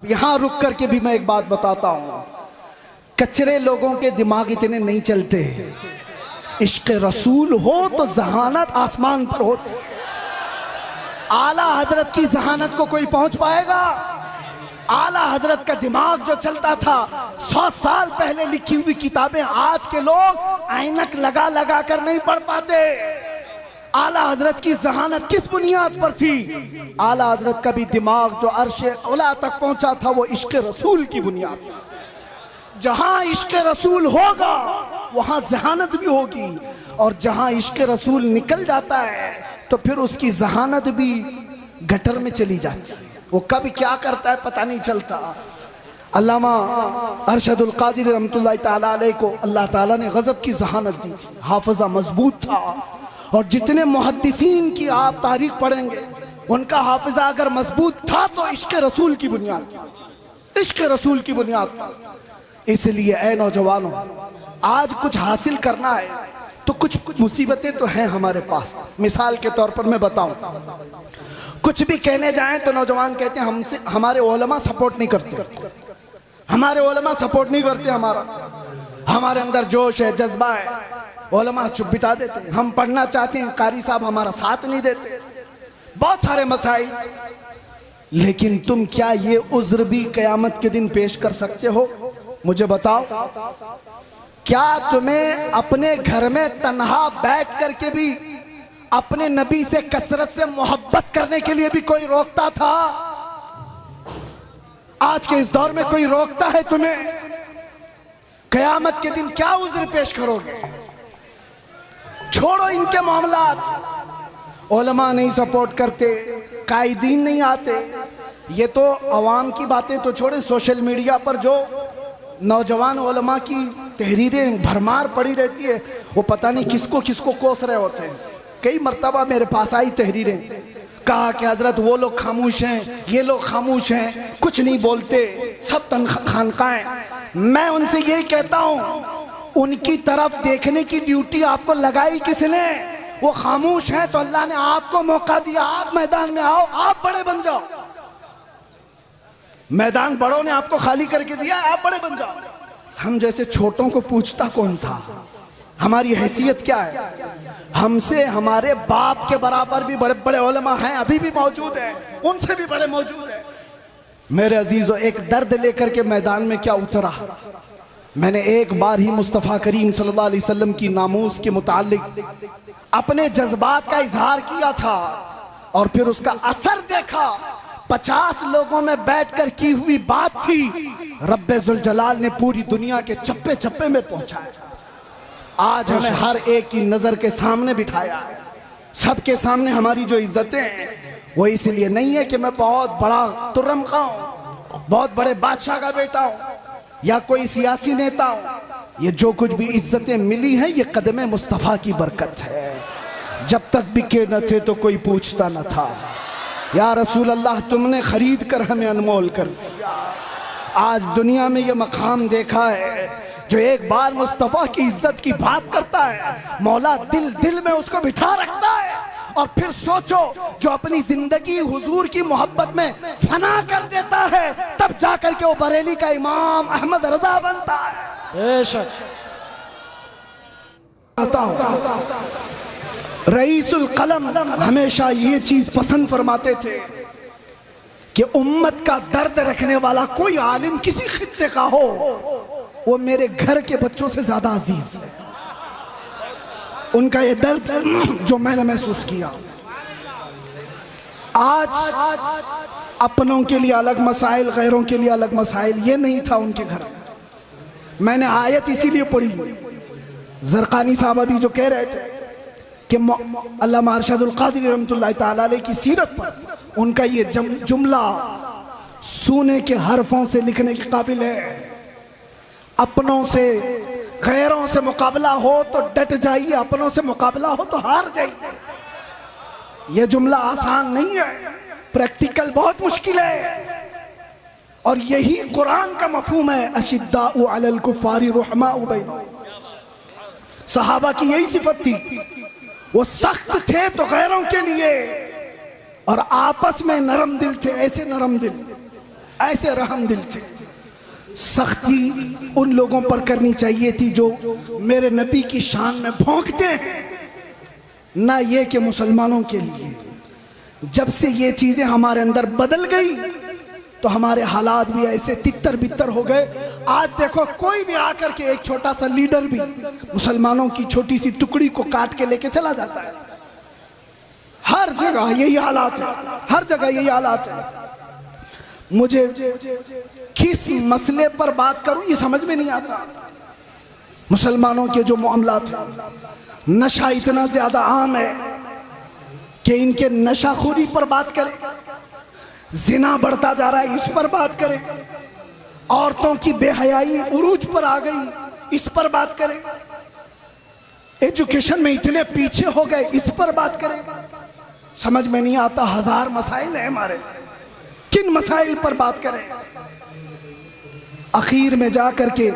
यहां रुक करके भी मैं एक बात बताता हूं, कचरे लोगों के दिमाग इतने नहीं चलते। इश्क रसूल हो तो जहानत आसमान पर होती। आला हजरत की जहानत को कोई पहुंच पाएगा? आला हजरत का दिमाग जो चलता था, 100 साल पहले लिखी हुई किताबें आज के लोग ऐनक लगा लगा कर नहीं पढ़ पाते। आला हजरत की जहानत किस बुनियाद पर थी? आला हजरत का भी दिमाग जो अर्शे औला तक पहुंचा था वो इश्क रसूल की बुनियाद पर। जहां इश्क रसूल होगा वहां जहानत भी होगी, और जहां इश्क रसूल निकल जाता है तो फिर उसकी जहानत भी गटर में चली जाती है। वो कब क्या करता है पता नहीं चलता। अल्लामा अरशदुल कादिर रहमतुल्लाह ताला अलैह को अल्लाह ताला ने गजब की जहानत दी थी। हाफिजा मजबूत था, और जितने मुहद्दिसीन की आप तारीख पढ़ेंगे उनका हाफिजा अगर मजबूत था तो इश्क रसूल की बुनियाद, इश्क रसूल की बुनियाद पर। इसलिए ऐ नौजवानों, आज कुछ हासिल करना है तो कुछ मुसीबतें तो हैं हमारे पास। मिसाल के तौर पर मैं बताऊं, कुछ भी कहने जाएं तो नौजवान कहते हैं हमसे हमारे उलमा सपोर्ट नहीं करते, हमारे उलमा सपोर्ट नहीं करते, हमारे अंदर जोश है, जज्बा है, उलमा चुप बिठा देते। हम पढ़ना चाहते हैं, कारी साहब हमारा साथ नहीं देते। बहुत सारे मसाइल। लेकिन तुम क्या ये उज्र भी कयामत के दिन पेश कर सकते हो? मुझे बताओ, क्या तुम्हें अपने घर में तन्हा बैठ करके भी अपने नबी से कसरत से मोहब्बत करने के लिए भी कोई रोकता था? आज के इस दौर में कोई रोकता है तुम्हें? कयामत के दिन क्या उज्र पेश करोगे? छोड़ो इनके मामलात। उलमा नहीं सपोर्ट करते, कायदीन नहीं आते, ये तो अवाम की बातें तो छोड़े, सोशल मीडिया पर जो नौजवान उलमा की तहरीरें भरमार पड़ी रहती है, वो पता नहीं किसको किसको कोस रहे होते हैं। कई मर्तबा मेरे पास आई तहरीरें, कहा कि हजरत वो लोग खामोश हैं, ये लोग खामोश हैं, कुछ नहीं बोलते, सब खानकाएं। मैं उनसे यही कहता हूं, उनकी तरफ देखने की ड्यूटी आपको लगाई किसने? वो खामोश हैं तो अल्लाह ने आपको मौका दिया, आप मैदान में आओ, आप बड़े बन जाओ। मैदान बड़ों ने आपको खाली करके दिया, आप बड़े बन जाओ। हम जैसे छोटों को पूछता कौन था? हमारी हैसियत क्या है? हमसे हमारे बाप के बराबर भी बड़े बड़े उलमा हैं, अभी भी मौजूद हैं, उनसे भी बड़े मौजूद हैं। मेरे अजीजों, एक दर्द लेकर के मैदान में क्या उतरा? मैंने एक बार ही मुस्तफ़ा करीम सल्लल्लाहु अलैहि वसल्लम की नामूस के मुतालिक अपने जज्बात का इजहार किया था, और फिर उसका असर देखा। 50 लोगों में बैठकर की हुई बात थी, रब्बे जुल जलाल ने पूरी दुनिया के चप्पे चप्पे में पहुंचाया। आज हमें हर एक की नजर के सामने बिठाया है। सबके सामने हमारी जो इज्जतें हैं वो इसलिए नहीं है कि मैं बहुत बड़ा तुर्रम का हूं, बहुत बड़े बादशाह का बेटा हूं, या कोई सियासी नेता हूं। ये जो कुछ भी इज्जतें मिली हैं ये कदमे मुस्तफा की बरकत है। जब तक बिके न थे तो कोई पूछता न था। या रसूल अल्लाह, तुमने खरीद कर हमें अनमोल कर दिया। आज दुनिया में ये मकाम देखा है, जो एक बार मुस्तफा की इज्जत की बात करता है, मौला दिल दिल में उसको बिठा रखता है। और फिर सोचो, जो अपनी जिंदगी हुजूर की मोहब्बत में फना कर देता है, तब जाकर के वो बरेली का इमाम अहमद रजा बनता है। बेशक रईसुल कलम हमेशा ये चीज पसंद फरमाते थे कि उम्मत का दर्द रखने वाला कोई आलिम किसी खित्ते का हो, वो मेरे घर के बच्चों से ज्यादा अजीज है। उनका ये दर्द जो मैंने महसूस किया। आज अपनों के लिए अलग मसाइल, गैरों के लिए अलग मसाइल, ये नहीं था उनके घर। मैंने आयत इसीलिए पढ़ी, जरकानी साहब अभी जो कह रहे थे कि अल्लामा अरशदुल कादिर रहमतुल्लाह ताला अलैह की सीरत पर उनका ये जुमला सोने के हरफों से लिखने के काबिल है। अपनों से गैरों से मुकाबला हो तो डट जाइए, अपनों से मुकाबला हो तो हार जाइए। यह जुमला आसान नहीं है, प्रैक्टिकल बहुत मुश्किल है, और यही कुरान का मफहूम है। अशिद्दाउ अलल कुफ्फारी रुहमाउ बैनहुम। सहाबा की यही सिफत थी, वो सख्त थे तो गैरों के लिए, और आपस में नरम दिल थे। ऐसे नरम दिल, ऐसे रहम दिल थे। सख्ती उन लोगों पर करनी चाहिए थी जो मेरे नबी की शान में भौंकते हैं, ना ये कि मुसलमानों के लिए। जब से ये चीजें हमारे अंदर बदल गई तो हमारे हालात भी ऐसे तितर बितर हो गए। आज देखो कोई भी आकर के, एक छोटा सा लीडर भी मुसलमानों की छोटी सी टुकड़ी को काट के लेके चला जाता है। हर जगह यही हालात है, हर जगह यही हालात है। मुझे किस मसले पर बात करूं ये समझ में नहीं आता। मुसलमानों के जो मामलात हैं, नशा इतना ज्यादा आम है कि इनके नशाखोरी पर बात करें, जिना बढ़ता जा रहा है इस पर बात करें, औरतों की बेहयाई उरूज पर आ गई इस पर बात करें, एजुकेशन में इतने पीछे हो गए इस पर बात करें। समझ में नहीं आता, हजार मसाइल हैं हमारे, किन मसाइल पर बात करें। आखिर में जाकर के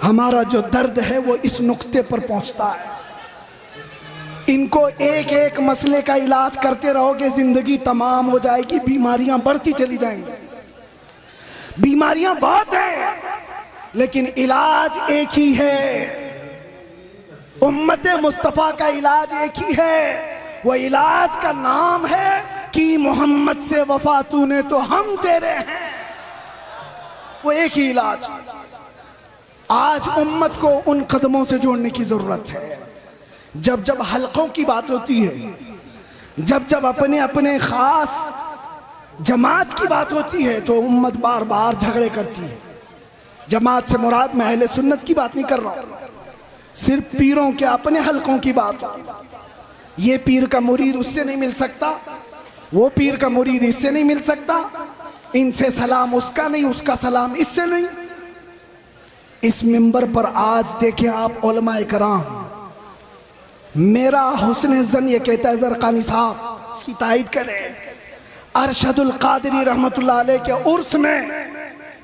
हमारा जो दर्द है वो इस नुक्ते पर पहुंचता है। इनको एक एक मसले का इलाज करते रहोगे, जिंदगी तमाम हो जाएगी, बीमारियां बढ़ती चली जाएंगी। बीमारियां बहुत हैं लेकिन इलाज एक ही है। उम्मत मुस्तफा का इलाज एक ही है, वो इलाज का नाम है कि मोहम्मद से वफा तूने तो हम तेरे हैं। वो एक ही इलाज। आज उम्मत को उन कदमों से जोड़ने की जरूरत है। जब जब हलकों की बात होती है, जब जब अपने अपने खास जमात की बात होती है तो उम्मत बार बार झगड़े करती है। जमात से मुराद मैं अहले सुन्नत की बात नहीं कर रहा हूं, सिर्फ पीरों के अपने हलकों की बात। ये पीर का मुरीद उससे नहीं मिल सकता, वो पीर का मुरीद इससे नहीं मिल सकता, इनसे सलाम उसका नहीं, उसका सलाम इससे नहीं। इस मिंबर पर आज देखें आप उलमाए कराम, मेरा हुस्न ज़न ये कहता है, ज़रक़ानी साहब इसकी तायद करें, अरशदुल कादरी रहमतुल्लाह अलैह के उर्स में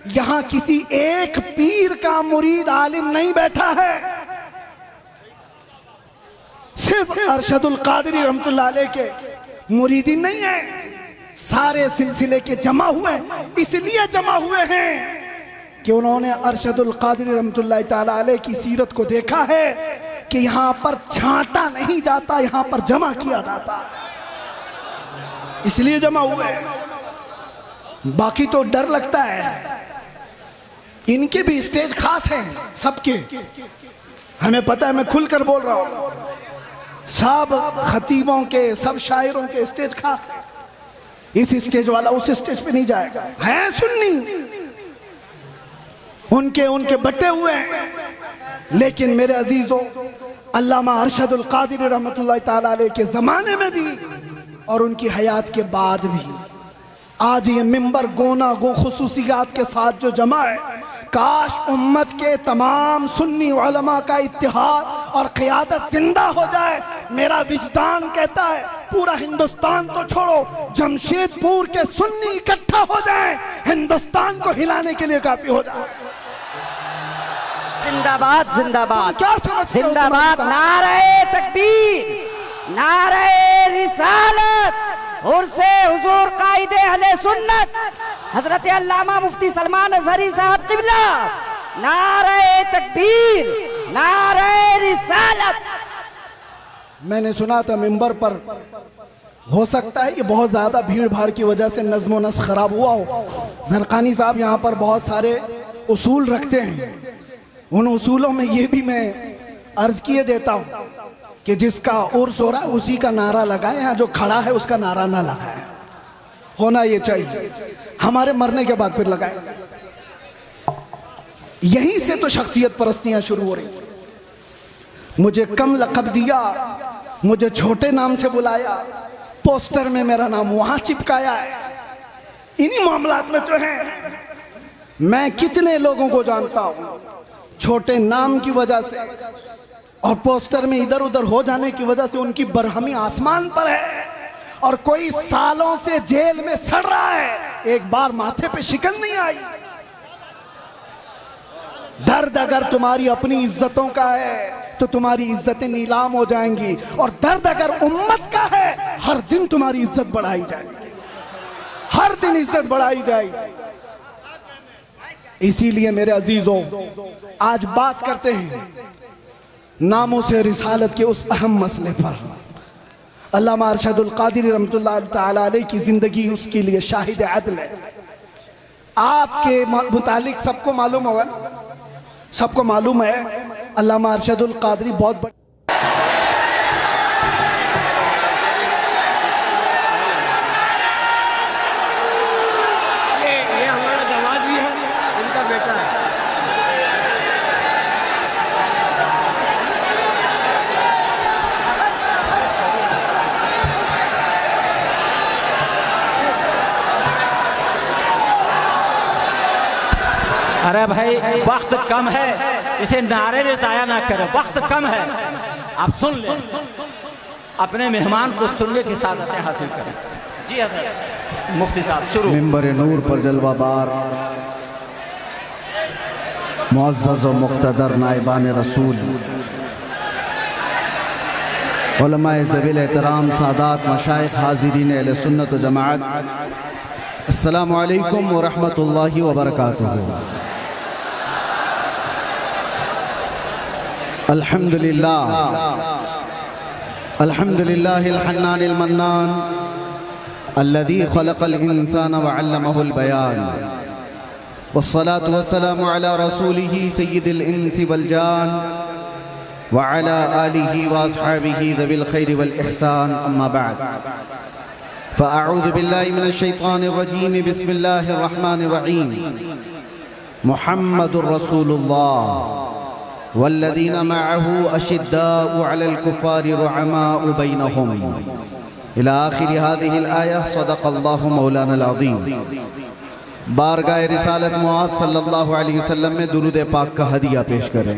यहां किसी एक पीर का मुरीद आलिम नहीं बैठा है, सिर्फ अरशदुल कादरी रहमतुल्लाह अलैह के मुरीदी नहीं है, सारे सिलसिले के जमा हुए। इसलिए जमा हुए हैं कि उन्होंने अरशदुल कादरी रहमतुल्लाह ताला अलैह की सीरत को देखा है कि यहां पर छांटा नहीं जाता, यहां पर जमा किया जाता, इसलिए जमा हुए। बाकी तो डर लगता है, इनके भी स्टेज खास हैं सबके, हमें पता है, मैं खुलकर बोल रहा हूं। सब खतीबों के, सब शायरों के स्टेज खास है। इस स्टेज वाला उस स्टेज पे नहीं जाएगा, है सुन्नी, उनके बटे हुए हैं। लेकिन मेरे अजीजों, अल्लामा अरशदुल कादरी रहमतुल्लाह ताला अलैह के जमाने में भी और उनकी हयात के बाद भी आज ये मिंबर गोना गो खुसूसियात के साथ जो जमा है, काश उम्मत के तमाम सुन्नी उलमा का इत्तिहाद और क़ियादत जिंदा हो जाए। मेरा विजदान कहता है पूरा हिंदुस्तान तो छोड़ो, जमशेदपुर के सुन्नी इकट्ठा हो जाए, हिंदुस्तान को हिलाने के लिए काफी हो जाए। जिंदाबाद जिंदाबाद, क्या समझते हो? जिंदाबाद, नारे तकबीर, नारे रिसालत, उर्से हुजूर कायदे अहले सुन्नत हजरत अल्लामा मुफ्ती सलमान अजहरी साहब किबला, नारे तकबीर, नारे रिसालत। मैंने सुना था मिंबर पर, हो सकता है ये बहुत ज्यादा भीड़ भाड़ की वजह से नज़्म नस्क़ खराब हुआ हो। ज़रक़ानी साहब यहाँ पर बहुत सारे उसूल रखते हैं, उन उसूलों में ये भी मैं अर्ज किए देता हूँ कि जिसका उर्स हो रहा है उसी का नारा लगाए, यहाँ जो खड़ा है उसका नारा ना लगाए, होना ये चाहिए। हमारे मरने के बाद फिर लगाए। यहीं से तो शख्सियत परस्तियां शुरू हो रही। मुझे कम लक़ब दिया, मुझे छोटे नाम से बुलाया, पोस्टर में मेरा नाम वहां चिपकाया है। इन्हीं मामलात में तो है। मैं कितने लोगों को जानता हूं छोटे नाम की वजह से और पोस्टर में इधर उधर हो जाने की वजह से उनकी बरहमी आसमान पर है, और कोई सालों से जेल में सड़ रहा है, एक बार माथे पे शिकन नहीं आई। दर्द अगर तुम्हारी अपनी इज्जतों का है तो तुम्हारी इज्जतें नीलाम हो जाएंगी, और दर्द अगर उम्मत का है हर दिन तुम्हारी इज्जत बढ़ाई जाएगी, हर दिन इज्जत बढ़ाई जाएगी। इसीलिए मेरे अजीजों, आज बात करते हैं नामों से रिसालत के उस अहम मसले पर। अल्लामा अरशदुल क़ादिरी रहमतुल्लाह तआला अलैह की जिंदगी उसके लिए शाहिद अदल है। आपके मुतालिक सबको मालूम होगा ना, सबको मालूम है अल्लामा अरशदुल क़ादिरी बहुत बड़े ये हमारा दामाद भी है, इनका बेटा है। अरे भाई वक्त कम है, इसे नारे में जाया ना करें, वक्त कम है। आप सुन लें, अपने मेहमान को सुनने की सादतें हासिल करें। जी हज़रत मुफ्ती साहब शुरू। मिंबर नूर पर जलवाबार मुअज़्ज़ज़ व मुक़्तदर नाइबान रसूल, उलमाए ज़वील एहतराम, सादात मशाइख़, हाज़िरीन अहले सुन्नत व जमाअत, अस्सलामु अलैकुम व रहमतुल्लाहि व बरकातुहू। अल्हम्दुलिल्लाह अल्हम्दुलिल्लाहिल हन्नानिल मन्नान अल्लज़ी खलक़ल इंसान व अल्लमहुल बयान, वस्सलातु वस्सलामु अला रसूलिही सय्यिदिल इंसी वल जान व अला आलिही व अस्हाबिही ज़विल खैरि वल इहसान, अम्मा बअद। फ़अऊज़ु बिल्लाहि मिनश शैतानिर रजीम, बिस्मिल्लाहिर रहमानिर रहीम। मुहम्मदुर रसूलुल्लाह वल्लज़ीना मअहू अशिद्दाउ अलल कुफ़ारि रुहमाउ बैनहुम, इला आखिरि हाज़िहिल आया। सदक़ल्लाहु मौलाना अज़ीम। बारगाह रिसालत मुआब सल्लल्लाहु अलैहि वसल्लम में दुरूद पाक का हदिया पेश करें।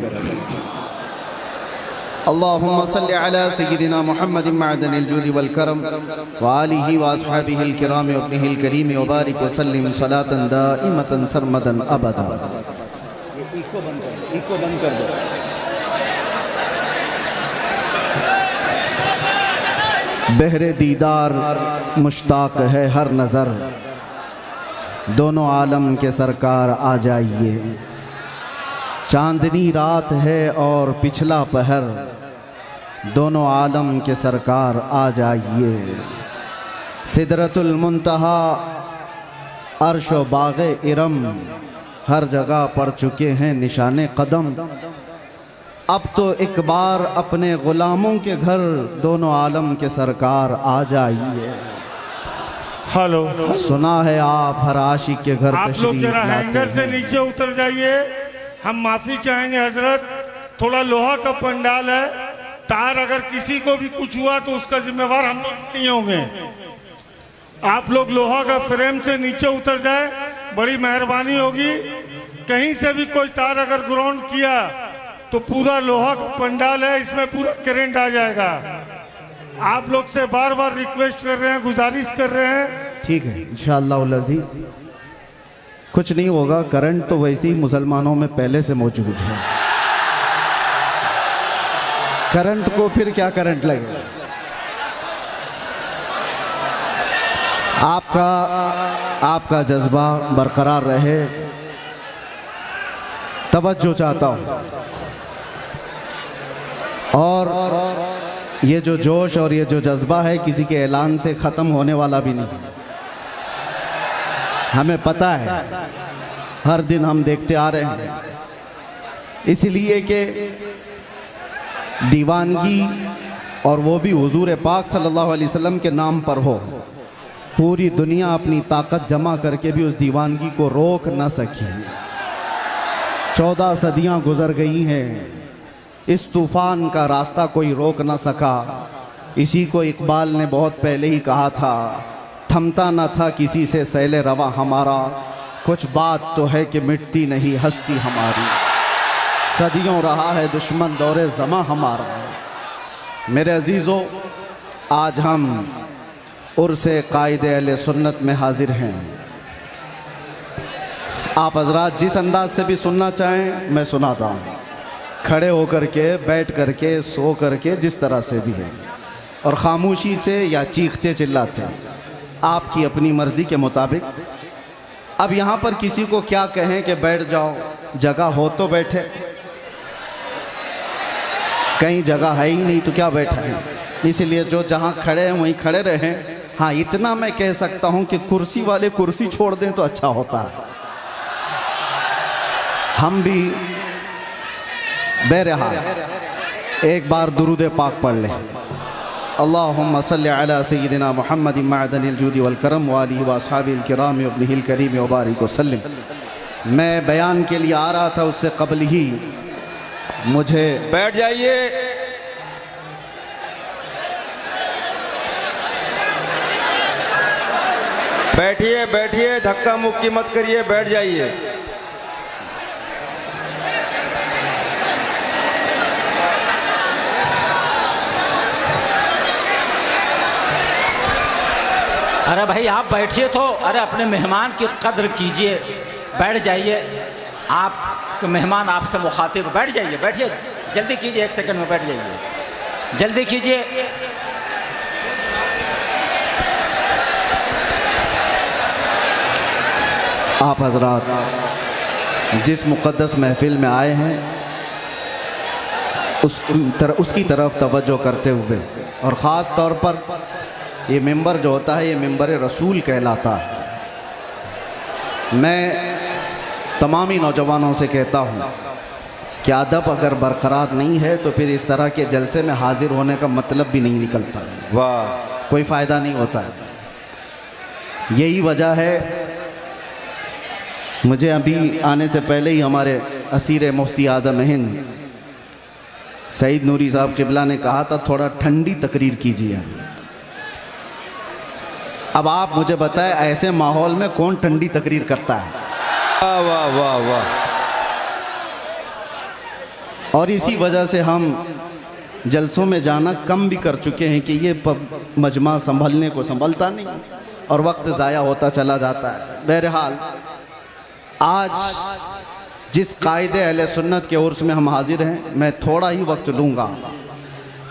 अल्लाहुम्मा सल्लि अला सय्यिदिना मुहम्मदिन मअदनिल जूदि वल करम व आलिहि व अस्हाबिहिल किराम व इब्निहिल करीम व बारिक व सल्लिम सलातन दाइमतन सरमदन अबदा। इको बंद कर दो। बहरे दीदार मुश्ताक है हर नज़र, दोनों आलम के सरकार आ जाइए। चांदनी रात है और पिछला पहर, दोनों आलम के सरकार आ जाइए। सिदरतुल मुंतहा अर्श व बाग़े इरम, हर जगह पड़ चुके हैं निशाने कदम। अब तो एक बार अपने गुलामों के घर, दोनों आलम के सरकार आ जाइए। हेलो, सुना है आप हर आशिक के घर आप लोग जरा हैंगर से नीचे उतर जाइए। हम माफी चाहेंगे हजरत, थोड़ा लोहा का पंडाल है, तार अगर किसी को भी कुछ हुआ तो उसका जिम्मेवार हम लोग नहीं होंगे। आप लोग लोहा का फ्रेम से नीचे उतर जाए, बड़ी मेहरबानी होगी। कहीं से भी कोई तार अगर ग्राउंड किया तो पूरा लोहा का पंडाल है, इसमें पूरा करंट आ जाएगा। आप लोग से बार बार रिक्वेस्ट कर रहे हैं, गुजारिश कर रहे हैं। ठीक है, इंशाअल्लाह अज़ीज़ कुछ नहीं होगा। करंट तो वैसे ही मुसलमानों में पहले से मौजूद है, करंट को फिर क्या करंट लगे। आपका जज्बा बरकरार रहे, तवज्जो चाहता हूँ। और ये जो जोश और ये जो जज्बा है किसी के ऐलान से ख़त्म होने वाला भी नहीं। हमें पता है, हर दिन हम देखते आ रहे हैं, इसलिए कि दीवानगी और वो भी हुजूर पाक सल्लल्लाहु अलैहि वसल्लम के नाम पर हो। पूरी दुनिया अपनी ताकत जमा करके भी उस दीवानगी को रोक न सकी। 14 सदियां गुजर गई हैं, इस तूफान का रास्ता कोई रोक न सका। इसी को इकबाल ने बहुत पहले ही कहा था, थमता न था किसी से सैले रवा हमारा, कुछ बात तो है कि मिटती नहीं हस्ती हमारी। सदियों रहा है दुश्मन दौरे ज़मा हमारा। मेरे अजीज़ों, आज हम उर्से कायदे अहले सुन्नत में हाजिर हैं। आप हजरात जिस अंदाज से भी सुनना चाहें मैं सुनाता हूँ, खड़े होकर के, बैठ करके, सो करके, जिस तरह से भी है, और ख़ामोशी से या चीखते चिल्लाते, आपकी अपनी मर्ज़ी के मुताबिक। अब यहाँ पर किसी को क्या कहें कि बैठ जाओ, जगह हो तो बैठे, कहीं जगह है ही नहीं तो क्या बैठा है। इसलिए जो जहाँ खड़े हैं वहीं खड़े रहें। हाँ, इतना मैं कह सकता हूँ कि कुर्सी वाले कुर्सी छोड़ दें तो अच्छा होता है। हम भी बहरहाल एक बार दुरूद पाक पढ़ लें। अल्लाहुम्मा सल्लि अला सय्यिदिना मुहम्मद मअदनिल जूदी वल करम व आलिहि व अस्हाबिल किराम व इब्निहिल करीम व बारिक वसल्लम। मैं बयान के लिए आ रहा था, उससे कबल ही मुझे बैठ जाइए। बैठिए बैठिए, धक्का मुक्की मत करिए, बैठ जाइए। अरे भाई आप बैठिए तो, अरे अपने मेहमान की कद्र कीजिए, बैठ जाइए। आप मेहमान आपसे मुखातिब, बैठ जाइए, बैठिए, जल्दी कीजिए, 1 सेकंड में बैठ जाइए, जल्दी कीजिए। आप हजरात जिस मुक़द्दस महफिल में आए हैं उसकी तरफ तवज्जो करते हुए, और ख़ास तौर पर ये मिंबर जो होता है ये मिंबर रसूल कहलाता है। मैं तमामी नौजवानों से कहता हूँ कि अदब अगर बरकरार नहीं है तो फिर इस तरह के जलसे में हाजिर होने का मतलब भी नहीं निकलता, वाह, कोई फ़ायदा नहीं होता है। यही वजह है, मुझे अभी आने से पहले ही हमारे असीर मुफ्ती आज़म हिंद सईद नूरी साहब क़िबला ने कहा था थोड़ा ठंडी तकरीर कीजिए। अब आप मुझे बताएं, ऐसे माहौल में कौन ठंडी तकरीर करता है? वाह वाह वाह वाह। और इसी वजह से हम जलसों में जाना कम भी कर चुके हैं कि ये मजमा संभलने को संभलता नहीं और वक्त ज़ाया होता चला जाता है। बहरहाल आज जिस कायदे अहले सुन्नत के उर्स में हम हाजिर हैं, मैं थोड़ा ही वक्त लूँगा।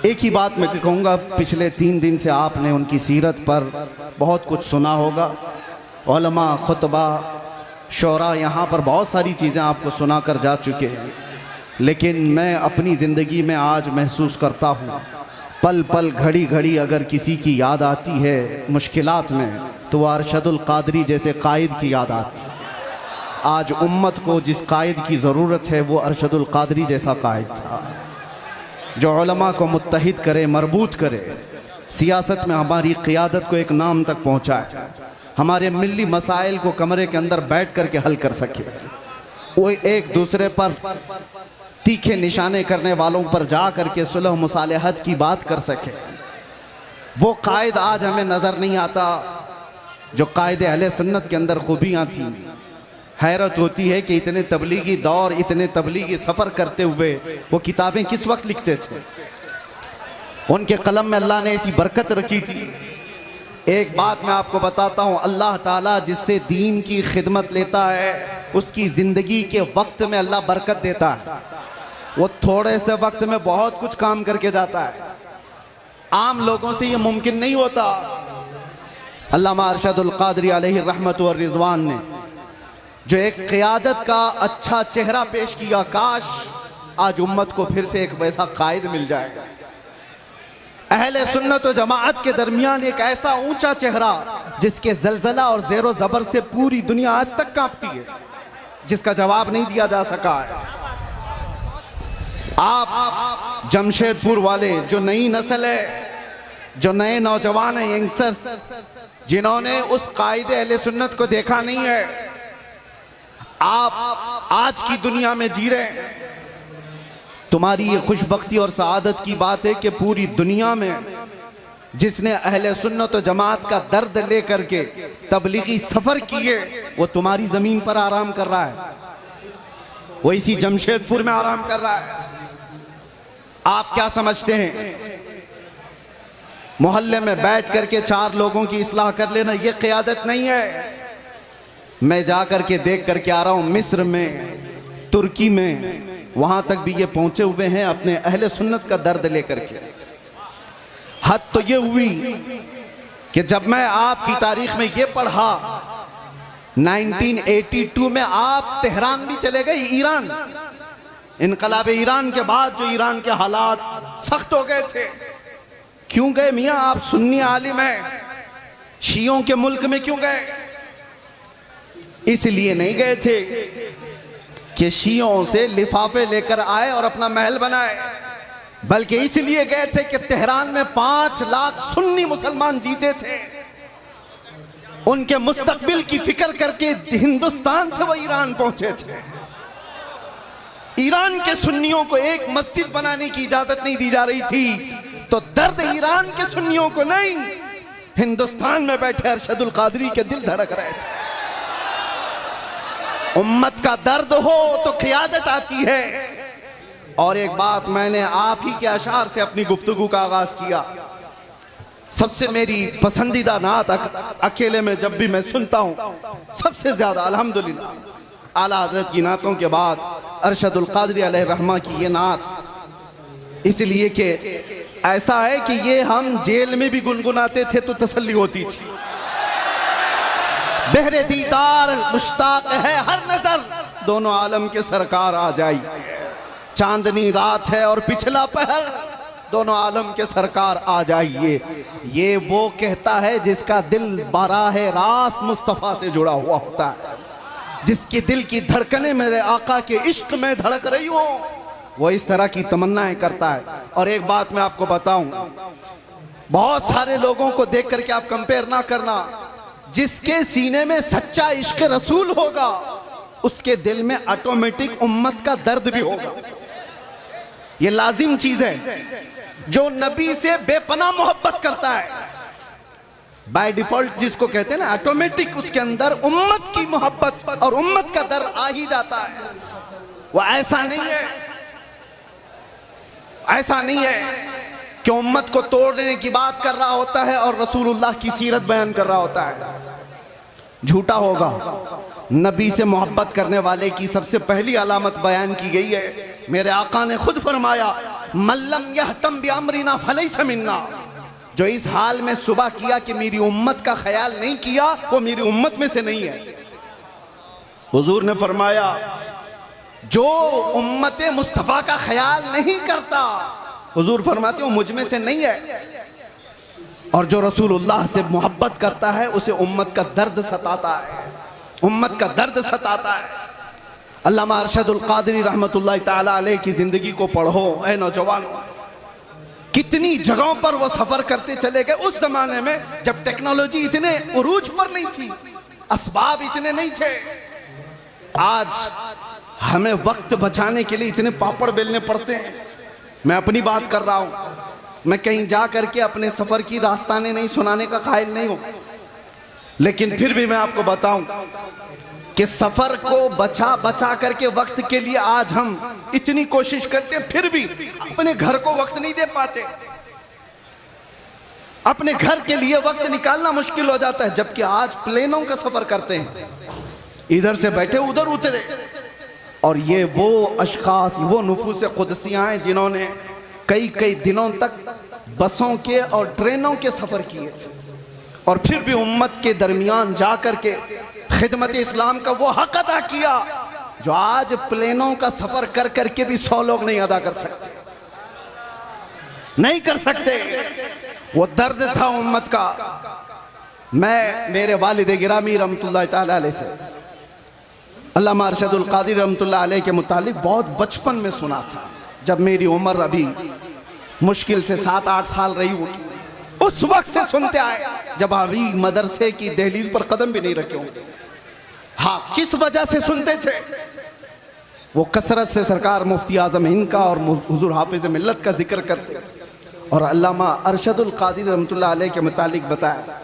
एक ही बात मैं कहूँगा, पिछले 3 दिन से आपने उनकी सीरत पर बहुत कुछ सुना होगा। उलमा, खुतबा, शोरा, यहाँ पर बहुत सारी चीज़ें आपको सुना कर जा चुके हैं, लेकिन मैं अपनी ज़िंदगी में आज महसूस करता हूँ, पल पल घड़ी घड़ी अगर किसी की याद आती है मुश्किलात में तो वह अरशदुल क़ादरी जैसे कायद की याद आती है। आज उम्मत को जिस कायद की ज़रूरत है वो अरशदुल क़ादरी जैसा कायद था, जो उलमा को मुत्तहिद करे, मरबूत करे, सियासत में हमारी क़ियादत को एक नाम तक पहुँचाए, हमारे मिली मसाइल को कमरे के अंदर बैठ कर के हल कर सके, वो एक दूसरे पर तीखे निशाने करने वालों पर जा कर के सुलह मुसालहत की बात कर सके। वो कायद आज हमें नज़र नहीं आता जो कायदे अहले सुन्नत के अंदर खूबियाँ थीं। हैरत होती है कि इतने तबलीगी दौर, इतने तबलीगी सफ़र करते हुए वो किताबें किस वक्त लिखते थे। उनके कलम में अल्लाह ने ऐसी बरकत रखी थी। एक बात मैं आपको बताता हूँ, अल्लाह ताला जिससे दीन की खिदमत लेता है उसकी ज़िंदगी के वक्त में अल्लाह बरकत देता है। वो थोड़े से वक्त में बहुत कुछ काम करके जाता है। आम लोगों से ये मुमकिन नहीं होता। अल्लामा अरशदुल क़ादरी अलैहि रहमत व रिज़वान ने जो एक क़ियादत का अच्छा चेहरा पेश किया, काश आज उम्मत को फिर से एक वैसा कायद मिल जाएगा। अहले सुन्नत व जमाअत के दरमियान एक ऐसा ऊंचा चेहरा जिसके जलजला और ज़ेरो ज़बर से पूरी दुनिया आज तक कांपती है, जिसका जवाब नहीं दिया जा सका है। आप जमशेदपुर वाले, जो नई नस्ल है, जो नए नौजवान हैं, यंगस्टर्स, जिन्होंने उस कायदे अहले सुन्नत को देखा नहीं है, आप आज की दुनिया में जी रहे हैं। तुम्हारी ये खुशबख्ती और सआदत की बात है कि पूरी दुनिया में जिसने अहले सुन्नत व जमात का दर्द लेकर के तबलीगी सफर किए वो तुम्हारी जमीन पर आराम कर रहा है, वो इसी जमशेदपुर में आराम कर रहा है। आप क्या समझते हैं मोहल्ले में बैठ करके 4 लोगों की इस्लाह कर लेना ये क़ियादत नहीं है। मैं जा करके देख करके आ रहा हूँ, मिस्र में, तुर्की में, वहां तक भी ये पहुंचे हुए हैं अपने अहले सुन्नत का दर्द लेकर के। हद तो ये हुई कि जब मैं आपकी तारीख में ये पढ़ा 1982 में आप तेहरान भी चले गए, ईरान। इनकलाब ईरान के बाद जो ईरान के हालात सख्त हो गए थे, क्यों गए मियां? आप सुन्नी आलिम हैं, शियों के मुल्क में क्यों गए? इसलिए नहीं गए थे कि शियों से लिफाफे लेकर आए और अपना महल बनाए, बल्कि इसलिए गए थे कि तेहरान में 5 लाख सुन्नी मुसलमान जीते थे। उनके मुस्तकबिल की फिक्र करके हिंदुस्तान से वो ईरान पहुंचे थे। ईरान के सुन्नियों को एक मस्जिद बनाने की इजाजत नहीं दी जा रही थी, तो दर्द ईरान के सुन्नियों को नहीं, हिंदुस्तान में बैठे अरशदुल कादरी के दिल धड़क रहे थे। उम्मत का दर्द हो तो क़ियादत आती है। और एक बात, मैंने आप ही के अशार से अपनी गुफ्तगू का आगाज किया। सबसे मेरी पसंदीदा नात अकेले में जब भी मैं सुनता हूं, सबसे ज्यादा अल्हम्दुलिल्लाह आला हजरत की नातों के बाद अरशदुल कादरी अलैहि रहमा की ये नात, इसलिए कि ऐसा है कि ये हम जेल में भी गुनगुनाते थे तो तसल्ली होती थी। बहरे दीदार मुश्ताक है हर नजर, दोनों आलम के सरकार आ जाई। चांदनी रात है और पिछला पहर, दोनों आलम के सरकार आ जाइए। ये वो कहता है जिसका दिल बाराह रास्त मुस्तफ़ा से जुड़ा हुआ होता है, जिसके दिल की धड़कनें मेरे आका के इश्क में धड़क रही हो, वो इस तरह की तमन्नाएं करता है। और एक बात मैं आपको बताऊं, बहुत सारे लोगों को देख करके आप कंपेयर ना करना। जिसके सीने में सच्चा इश्क रसूल होगा, उसके दिल में ऑटोमेटिक उम्मत का दर्द भी होगा। ये लाजिम चीज है। जो नबी से बेपनाह मोहब्बत करता है, बाय डिफॉल्ट जिसको कहते हैं ना, ऑटोमेटिक उसके अंदर उम्मत की मोहब्बत और उम्मत का दर्द आ ही जाता है। वो ऐसा नहीं है, ऐसा नहीं है कि उम्मत को तोड़ने की बात कर रहा होता है और रसूलुल्लाह की सीरत बयान कर रहा होता है। झूठा होगा। नबी से मोहब्बत करने वाले की सबसे पहली अलामत बयान की गई है। मेरे आका ने खुद फरमाया, मल्लम यहतम बिअमरिना फलैसा मिन्ना। जो इस हाल में सुबह किया कि मेरी उम्मत का ख्याल नहीं किया, वो मेरी उम्मत में से नहीं है। हुजूर ने फरमाया, जो उम्मत मुस्तफा का ख्याल नहीं करता, हुजूर फरमाते हो मुझ में से नहीं है। और जो रसूलुल्लाह से मोहब्बत करता है, उसे उम्मत का दर्द सताता है, उम्मत का दर्द सताता है। अल्लामा अरशदुल कादरी रहमतुल्लाह ताला अलैह की जिंदगी को पढ़ो ऐ नौजवानों। कितनी जगहों पर वो सफर करते चले गए, उस जमाने में जब टेक्नोलॉजी इतने उरूज पर नहीं थी, असबाब इतने नहीं थे। आज हमें वक्त बचाने के लिए इतने पापड़ बेलने पड़ते हैं। मैं अपनी बात कर रहा हूं, मैं कहीं जा करके अपने सफर की दास्तानें नहीं सुनाने का कायल नहीं हूं, लेकिन फिर भी मैं आपको बताऊं कि सफर को बचा बचा करके वक्त के लिए आज हम इतनी कोशिश करते हैं, फिर भी अपने घर को वक्त नहीं दे पाते। अपने घर के लिए वक्त निकालना मुश्किल हो जाता है। जबकि आज प्लेनों का सफर करते हैं, इधर से बैठे उधर उतरे। और ये वो अशखास, वो नुफूस कुदसियां हैं जिन्होंने कई कई दिनों तक बसों के और ट्रेनों के सफर किए थे, और फिर भी उम्मत के दरमियान जाकर के खिदमत इस्लाम का वो हक अदा किया जो आज प्लेनों का सफर कर करके भी 100 लोग नहीं अदा कर सकते, नहीं कर सकते। वो दर्द था उम्मत का। मैं मेरे वालिद गिरामी रहमतुल्लाह ताला अलैह से अल्लामा अरशदुल कादरी रहमतुल्लाह अलैह के मुतालिक बहुत बचपन में सुना था, जब मेरी उम्र अभी मुश्किल से 7-8 साल रही होगी। उस वक्त से सुनते आए जब अभी मदरसे की दहलीज पर कदम भी नहीं रखे होंगे। हाँ, किस वजह से सुनते थे? वो कसरत से सरकार मुफ्ती आजम हिंद का और हुजूर हाफिज मिल्लत का जिक्र करते, और अल्लामा अरशदुल कादरी रहमतुल्लाह अलैह के मुतालिक बताया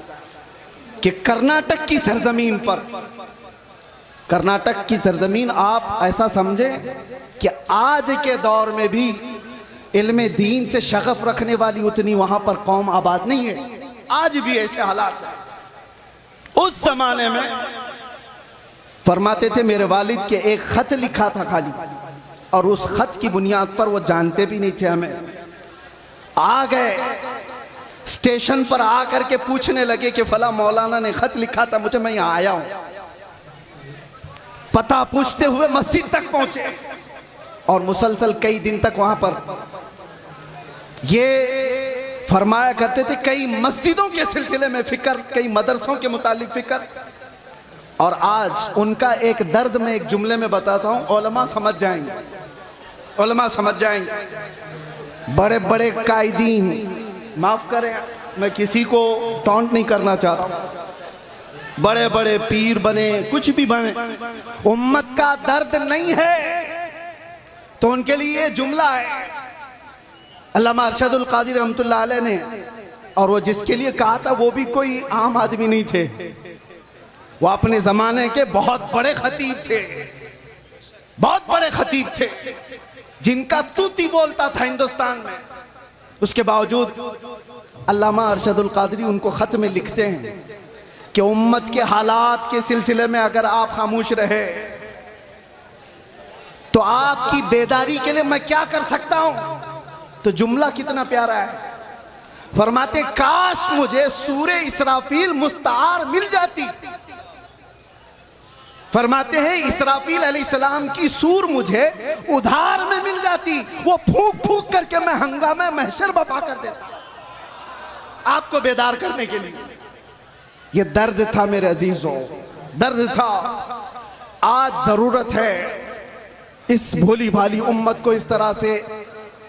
कि कर्नाटक की सरजमीन पर, कर्नाटक की सरजमीन आप ऐसा समझे कि आज के दौर में भी इल्मे दीन से शगफ रखने वाली उतनी वहां पर कौम आबाद नहीं है। आज भी ऐसे हालात हैं। उस जमाने में फरमाते थे, मेरे वालिद के एक खत लिखा था खाली, और उस खत की बुनियाद पर वो जानते भी नहीं थे हमें। आ गए स्टेशन पर आकर के पूछने लगे कि फला मौलाना ने खत लिखा था मुझे, मैं यहाँ आया हूं। पता पूछते हुए मस्जिद तक पहुंचे और मुसलसल कई दिन तक वहां पर ये फरमाया करते थे, कई मस्जिदों के सिलसिले में फिक्र, कई मदरसों के मुतालिक फिक्र। और आज उनका एक दर्द मैं एक जुमले में बताता हूं, उलमा समझ जाएंगे, उलमा समझ जाएंगे। बड़े बड़े कायदीन, माफ करें मैं किसी को टॉन्ट नहीं करना चाहता, बड़े बड़े पीर बने, कुछ भी बने, उम्मत का दर्द नहीं है तो उनके लिए जुमला है। अल्लामा अरशदुल कादिर रहमतुल्लाह अलैह ने, और वो जिसके लिए कहा था वो भी कोई आम आदमी नहीं थे, वो अपने जमाने के बहुत बड़े खतीब थे, बहुत बड़े खतीब थे जिनका तूती बोलता था हिंदुस्तान में। उसके बावजूद अल्लामा अरशदुल कादरी उनको खत में लिखते हैं कि उम्मत के हालात के सिलसिले में अगर आप खामोश रहे तो आपकी बेदारी के लिए मैं क्या कर सकता हूं। तो जुमला कितना प्यारा है, फरमाते काश मुझे सूरे इसराफील मुस्तार मिल जाती। फरमाते हैं इसराफील अलैहिस्सलाम की सूर मुझे उधार में मिल जाती, वो फूंक फूंक करके मैं हंगामा महशर बपा कर देता आपको बेदार करने के लिए। ये दर्द था मेरे अजीजों, दर्द था। आज जरूरत है इस भोली भाली उम्मत को इस तरह से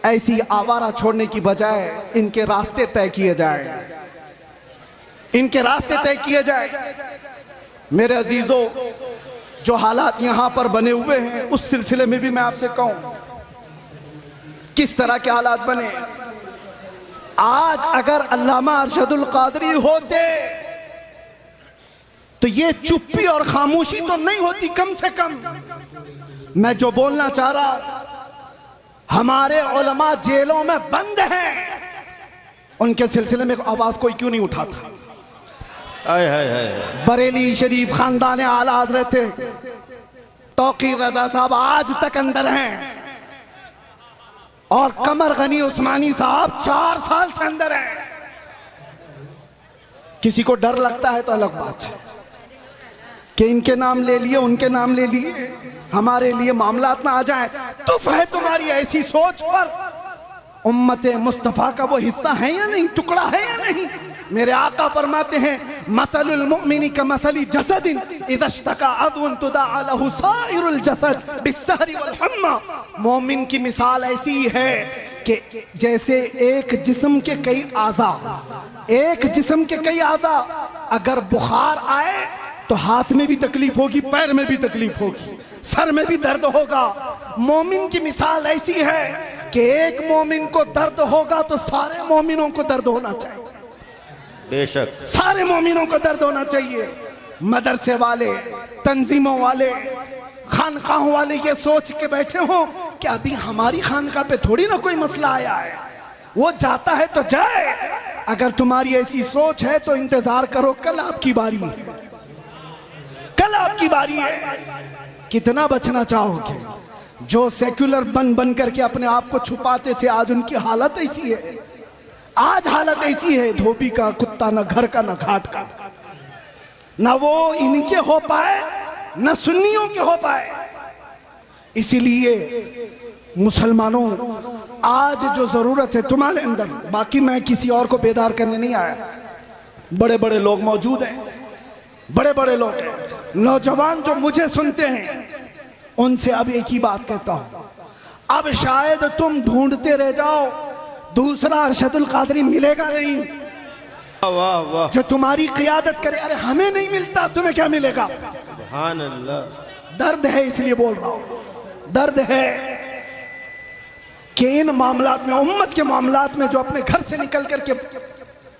ऐसी आवारा छोड़ने की बजाय इनके रास्ते तय किए जाए, इनके रास्ते तय किए जाए। मेरे अजीजों, जो हालात यहां पर बने हुए हैं उस सिलसिले में भी मैं आपसे कहूं किस तरह के हालात बने। आज अगर अल्लामा अरशदुल कादरी होते तो ये चुप्पी और खामोशी तो नहीं होती। कम से कम मैं जो बोलना चाह रहा, हमारे उलमा जेलों में बंद हैं, उनके सिलसिले में आवाज कोई क्यों नहीं उठाता। बरेली शरीफ खानदान आला हजरत तौकीर रजा साहब आज तक अंदर हैं और कमर गनी उस्मानी साहब 4 साल से अंदर हैं। किसी को डर लगता है तो अलग बात है कि इनके नाम ले लिए, उनके नाम ले लिए, हमारे लिए मामलात ना आ जाए। तो है तुम्हारी ऐसी सोच पर उम्मत मुस्तफा का वो हिस्सा है या नहीं, टुकड़ा है या नहीं। मेरे आका फरमाते हैं मसलुल मुमिनी का मसली जसदिन इज़ा इश्तका अदवन तुदअ लहु साइरुल जसद बिस्सहरी वल हम्मा। मोमिन की मिसाल ऐसी है कि जैसे एक जिस्म के कई आज़ा, एक जिस्म के कई आज़ा, अगर बुखार आए तो हाथ में भी तकलीफ होगी, पैर में भी तकलीफ होगी, सर में भी दर्द होगा। मोमिन की मिसाल ऐसी है कि एक मोमिन को दर्द होगा तो सारे मोमिनों को दर्द होना चाहिए, बेशक सारे मोमिनों को दर्द होना चाहिए। मदरसे वाले, तंजीमों वाले, खानकाहों वाले ये सोच के बैठे हो कि अभी हमारी खानकाह पे थोड़ी ना कोई मसला आया है, वो जाता है तो जाए। अगर तुम्हारी ऐसी सोच है तो इंतजार करो, कल आपकी बारी है, कल आपकी बारी है। कितना बचना चाहोगे? जो सेक्युलर बन बन करके अपने आप को छुपाते थे, आज उनकी हालत ऐसी है, आज हालत ऐसी है, धोबी का कुत्ता, न घर का न घाट का। न वो इनके हो पाए न सुन्नियों के हो पाए। इसीलिए मुसलमानों, आज जो जरूरत है तुम्हारे अंदर, बाकी मैं किसी और को बेदार करने नहीं आया, बड़े बड़े लोग मौजूद हैं, बड़े बड़े लोग हैं, नौजवान जो मुझे सुनते हैं उनसे अब एक ही बात कहता हूं, अब शायद तुम ढूंढते रह जाओ, दूसरा अरशदुल कादरी मिलेगा नहीं। वाह वाह, जो तुम्हारी क़ियादत करे। अरे हमें नहीं मिलता, तुम्हें क्या मिलेगा? सुभान अल्लाह। दर्द है इसलिए बोल रहा हूं, दर्द है कि इन मामलात में, उम्मत के मामलात में, जो अपने घर से निकल करके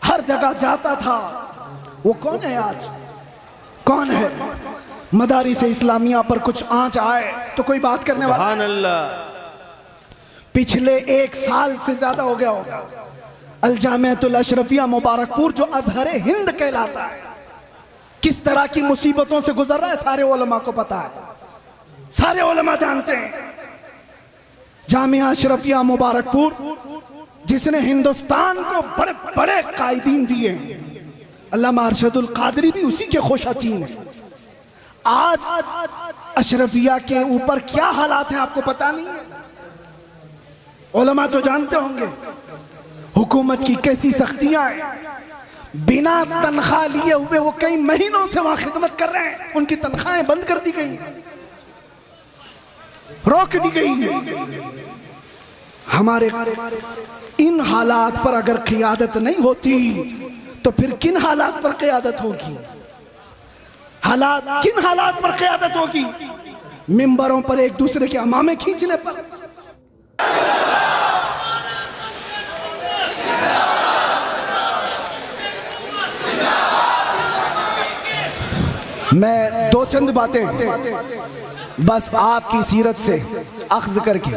हर जगह जाता था, वो कौन है आज? कौन है? मदारिस इस्लामिया पर कुछ आंच आए तो कोई बात करने वाला? सुभान अल्लाह। पिछले 1 साल से ज्यादा हो गया होगा, अल जामिअतुल अशरफिया मुबारकपुर जो अजहरे हिंद कहलाता है, किस तरह की मुसीबतों से गुजर रहा है सारे उलमा को पता है, सारे उलमा जानते हैं। जामिया अशरफिया मुबारकपुर जिसने हिंदुस्तान को बड़े बड़े कायदीन दिए, अल्लामा अरशदुल कादरी भी उसी के खोशाचीन है। आज अशरफिया के ऊपर क्या हालात हैं आपको पता नहीं है? उलमा तो जानते होंगे हुकूमत की कैसी सख्तियां हैं। बिना तनख्वाह लिए हुए वो कई महीनों से वहां खिदमत कर रहे हैं, उनकी तनख्वाहें बंद कर दी गई, रोक दी गई है। हमारे इन हालात पर अगर क़ियादत नहीं होती तो फिर किन हालात पर क़ियादत होगी? किन हालात पर क़ियादत होगी? मिंबरों पर एक दूसरे के अमामे खींचने पर। मैं दो चंद बातें बस आपकी सीरत से अख्ज़ करके,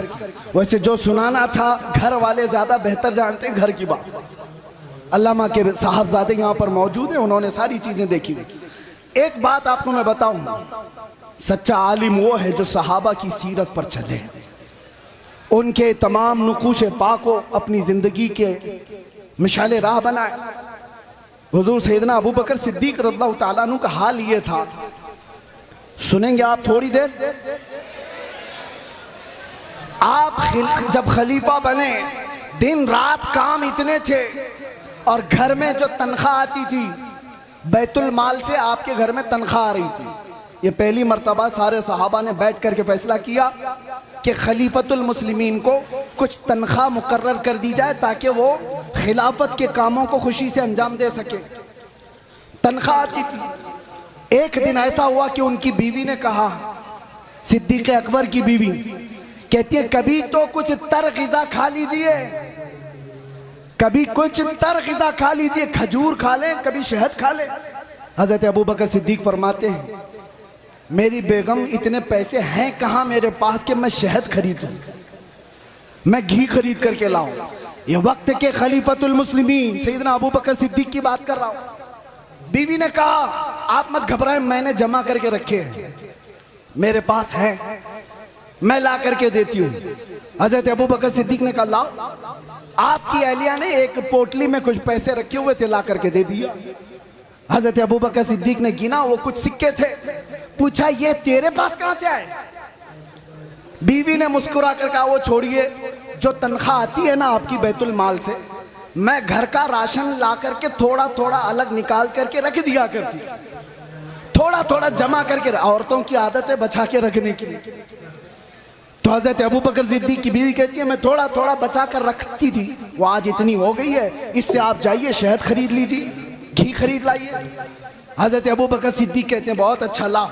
वैसे जो सुनाना था घर वाले ज्यादा बेहतर जानते हैं घर की बात। अल्लामा के साहबजादे यहाँ पर मौजूद हैं, उन्होंने सारी चीजें देखी। एक बात आपको मैं बताऊं, सच्चा आलिम वो है जो सहाबा की सीरत पर चले, उनके तमाम नुकूश पाक को अपनी जिंदगी के मिसाले राह बनाए। हुजूर सैयदना अबू बकर सिद्दीक रज़ियल्लाहु ताला अन्हु का हाल ये था, सुनेंगे आप थोड़ी देर। आप जब खलीफा बने दिन रात काम इतने थे और घर में जो तनख्वाह आती थी बैतुल माल से आपके घर में तनख्वाह आ रही थी। ये पहली मर्तबा सारे सहाबा ने बैठ करके फैसला किया कि खलीफतुल मुस्लिमीन को कुछ तनख्वाह मुकर्रर कर दी जाए ताकि वो खिलाफत के कामों को खुशी से अंजाम दे सके। तनख्वाह आती थी। एक दिन ऐसा हुआ कि उनकी बीवी ने कहा, सिद्दीक अकबर की बीवी कहती है कभी तो कुछ तर ग़िज़ा खा लीजिए, कभी कुछ तर ग़िज़ा खा लीजिए, खजूर खा लें, कभी शहद खा लें। हज़रत अबू बकर सिद्दीक फरमाते हैं मेरी बेगम इतने पैसे हैं कहाँ मेरे पास कि मैं शहद खरीदूं, मैं घी खरीद करके लाऊं। ये वक्त के खलीफतुल मुस्लिमीन सैयदना अबू बकर सिद्दीक की बात कर रहा हूं। बीवी ने कहा आप मत घबराएं, मैंने जमा करके रखे हैं, मेरे पास है, मैं ला करके देती हूँ। हजरत अबू बकर सिद्दीक ने कहा लाओ। आपकी अहलिया ने एक पोटली में कुछ पैसे रखे हुए थे, ला करके दे दिया। हजरत अबू बकर सिद्दीक ने गिना, वो कुछ सिक्के थे। पूछा ये तेरे पास कहां से आए? बीवी ने मुस्कुरा कर कहा वो छोड़िए, जो तनख्वाह आती है ना आपकी बैतुल माल से, मैं घर का राशन ला करके थोड़ा थोड़ा अलग निकाल करके रख दिया करती, थोड़ा थोड़ा जमा करके। औरतों की आदत है बचा के रखने की। तो हजरत अबू बकर सिद्दीक की बीवी कहती है मैं थोड़ा थोड़ा बचा कर रखती थी, वो आज इतनी हो गई है, इससे आप जाइए शहद खरीद लीजिए, घी खरीद लाइए। हजरत अबू बकर सिद्दीक कहते हैं बहुत अच्छा, ला।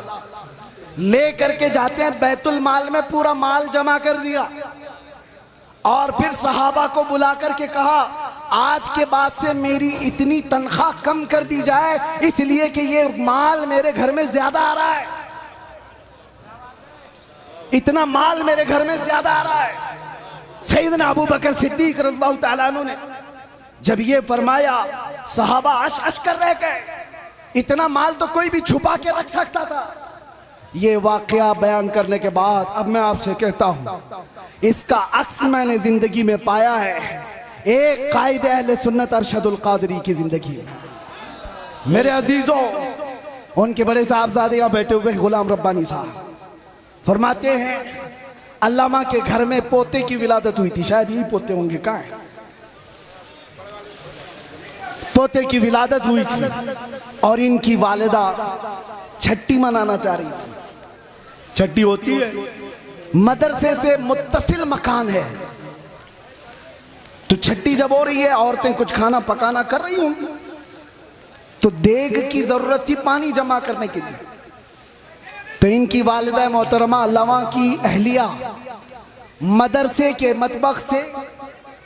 ले करके जाते हैं बैतुल माल में, पूरा माल जमा कर दिया और फिर सहाबा को बुला करके कहा आज के बाद से मेरी इतनी तनख्वाह कम कर दी जाए, इसलिए कि ये माल मेरे घर में ज्यादा आ रहा है, इतना माल मेरे घर में ज्यादा आ रहा है। सैयदना अबू बकर सिद्दीक रज़ियल्लाहु ताला अन्हु ने जब ये फरमाया, सहाबा अश अश कर रह गए, इतना माल तो कोई भी छुपा के रख सकता था। ये वाकया बयान करने के बाद अब मैं आपसे कहता हूं, इसका अक्स मैंने जिंदगी में पाया है, एक कायदे अहले सुन्नत अरशदुल कादरी की जिंदगी में। मेरे अजीजों, उनके बड़े साहबजादे यहां बैठे हुए गुलाम रब्बानी साहब फरमाते हैं अल्लामा के घर में पोते की विलादत हुई थी, शायद यही पोते होंगे, कहाँ है? पोते की विलादत हुई थी और इनकी वालिदा छठी मनाना चाह रही थी। छठी होती है, मदरसे से मुत्तसिल मकान है, तो छठी जब हो रही है औरतें कुछ खाना पकाना कर रही होंगी, तो देग की जरूरत थी पानी जमा करने के लिए। तो इनकी वालिदा मोहतरमा अल्लामा की अहलिया मदरसे के मतबख से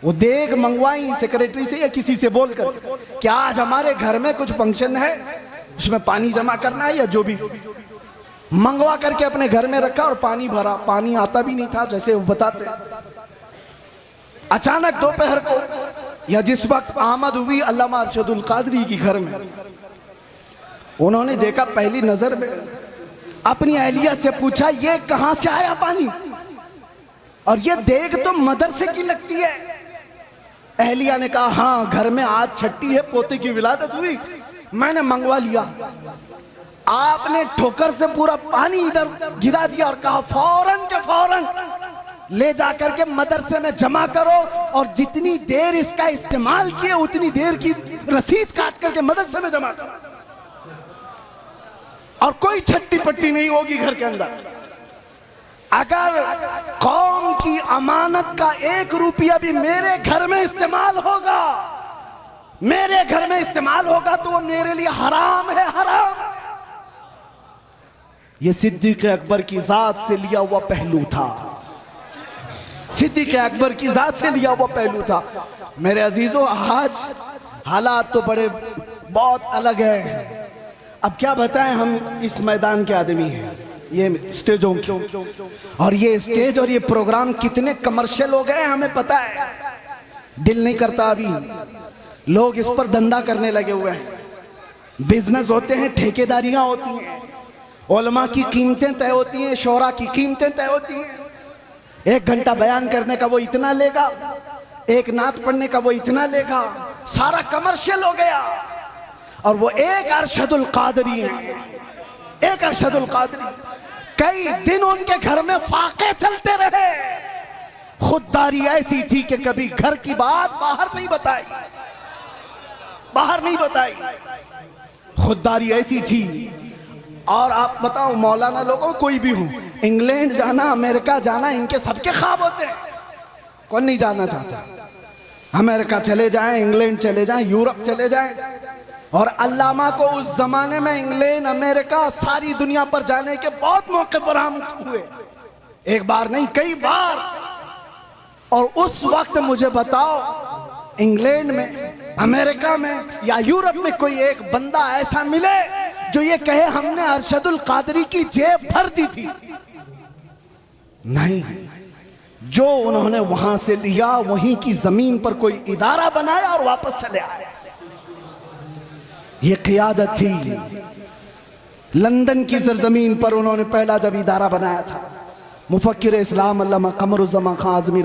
वो देग मंगवाई सेक्रेटरी से या किसी से बोलकर क्या आज हमारे घर में कुछ फंक्शन है, उसमें पानी जमा करना है, या जो भी मंगवा करके अपने घर में रखा और पानी भरा। पानी आता भी नहीं था जैसे वो बताते। अचानक दोपहर को या जिस वक्त आमद हुई अल्लामा अरशदुल कादरी की घर में, उन्होंने देखा पहली नजर में, अपनी अहलिया से पूछा ये कहां से आया पानी, और ये देग तो मदरसे की लगती है। अहलिया ने कहा हाँ घर में आज छठी है, पोते की विलादत हुई, मैंने मंगवा लिया। आपने ठोकर से पूरा पानी इधर गिरा दिया और कहा फौरन के फौरन ले जाकर के मदरसे में जमा करो और जितनी देर इसका इस्तेमाल किए उतनी देर की रसीद काट करके मदरसे में जमा करो, और कोई छट्टी पट्टी नहीं होगी घर के अंदर। अगर कौम की अमानत का 1 रुपया भी मेरे घर में इस्तेमाल होगा, मेरे घर में इस्तेमाल होगा तो वो मेरे लिए हराम है, हराम। ये सिद्दीक़ अकबर की जात से लिया हुआ पहलू था, सिद्दीक़ अकबर की जात से लिया हुआ पहलू था। मेरे अजीजों, आज हालात तो बड़े बहुत अलग है। अब क्या बताएं, हम इस मैदान के आदमी हैं, ये स्टेजों के, और ये स्टेज और ये प्रोग्राम कितने कमर्शियल हो गए हमें पता है। दिल नहीं करता, अभी लोग इस पर धंधा करने लगे हुए हैं। बिजनेस होते हैं, ठेकेदारियां होती हैं, उलमा की कीमतें तय होती हैं, शोरा की कीमतें तय होती हैं। 1 घंटा बयान करने का वो इतना लेगा, 1 नात पढ़ने का वो इतना लेगा, सारा कमर्शियल हो गया। और वो एक अरशदुल कादरी है, एक अरशदुल कादरी, कई दिन उनके घर में फाके चलते रहे। खुददारी ऐसी थी कि कभी घर की बात बाहर नहीं बताई, बाहर नहीं बताई, खुददारी ऐसी थी। और आप बताओ, मौलाना लोगों कोई भी हो, इंग्लैंड जाना, अमेरिका जाना, इनके सबके ख्वाब होते हैं। कौन नहीं जाना चाहता? अमेरिका चले जाएं, इंग्लैंड चले जाएं, यूरोप चले जाएं। और अल्लामा को उस जमाने में इंग्लैंड, अमेरिका, सारी दुनिया पर जाने के बहुत मौके फराहम हुए, 1 बार नहीं कई बार। और उस वक्त मुझे बताओ, इंग्लैंड में, अमेरिका में या यूरोप में कोई एक बंदा ऐसा मिले जो ये कहे हमने अरशदुल कादरी की जेब भर दी थी? नहीं। जो उन्होंने वहां से लिया वहीं की जमीन पर कोई इदारा बनाया और वापस चले आए। ये क़ियादत थी। लंदन की सरजमीन पर उन्होंने पहला जब इदारा बनाया था, मुफक्किर इस्लाम अल्लामा कमरुज़्ज़मान खान आज़मी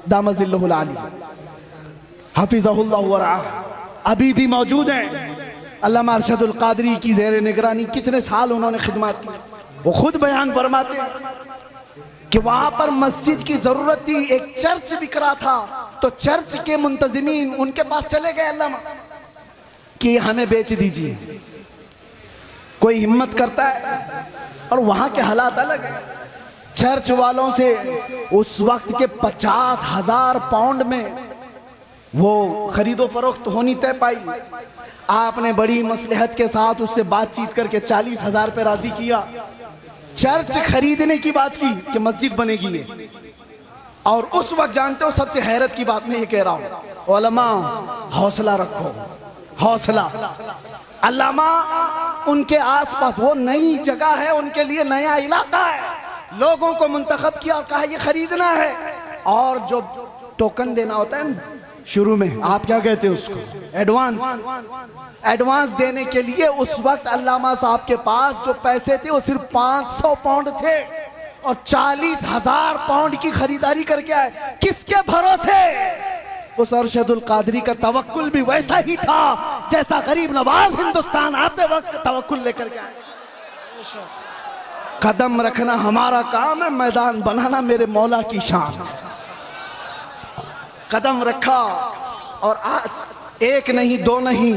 दामज़िल्लहुल आली हफ़िज़हुल्लाह व रआह अभी भी मौजूद हैं। अल्लामा अरशदुल कादरी की ज़ेर निगरानी कितने साल उन्होंने खिदमत की। वो खुद बयान फरमाते हैं कि वहां पर मस्जिद की जरूरत थी, एक चर्च बिक रहा था, तो चर्च के मुंतजिमीन उनके पास चले गए अल्लामा कि हमें बेच दीजिए। कोई हिम्मत करता है? और वहां के हालात अलग है। चर्च वालों से उस वक्त के 50,000 पाउंड में वो खरीदो फरोख्त होनी तय पाई। आपने बड़ी मसलहत के साथ उससे बातचीत करके 40,000 पे राजी किया। चर्च खरीदने की बात की कि मस्जिद बनेगी ये। और उस वक्त जानते हो, सबसे हैरत की बात मैं ये कह रहा हूं, उलमा हौसला रखो, हौसला। अल्लामा उनके आसपास, वो नई जगह है, उनके लिए नया इलाका है, लोगों को मुंतखब किया और कहा ये खरीदना है। और जो टोकन देना होता है शुरू में, आप क्या कहते हैं उसको, एडवांस, एडवांस देने के लिए उस वक्त अल्लामा साहब के पास जो पैसे थे वो सिर्फ 500 पाउंड थे और 40,000 पाउंड की खरीदारी करके आए। किसके भरोसे? उस अरशदुल कादरी का तवक्कुल भी वैसा ही था जैसा गरीब नवाज हिंदुस्तान आते वक्त तवक्कुल लेकर के आए। कदम रखना हमारा काम है, मैदान बनाना मेरे मौला की शान। कदम रखा और आज 1 नहीं 2 नहीं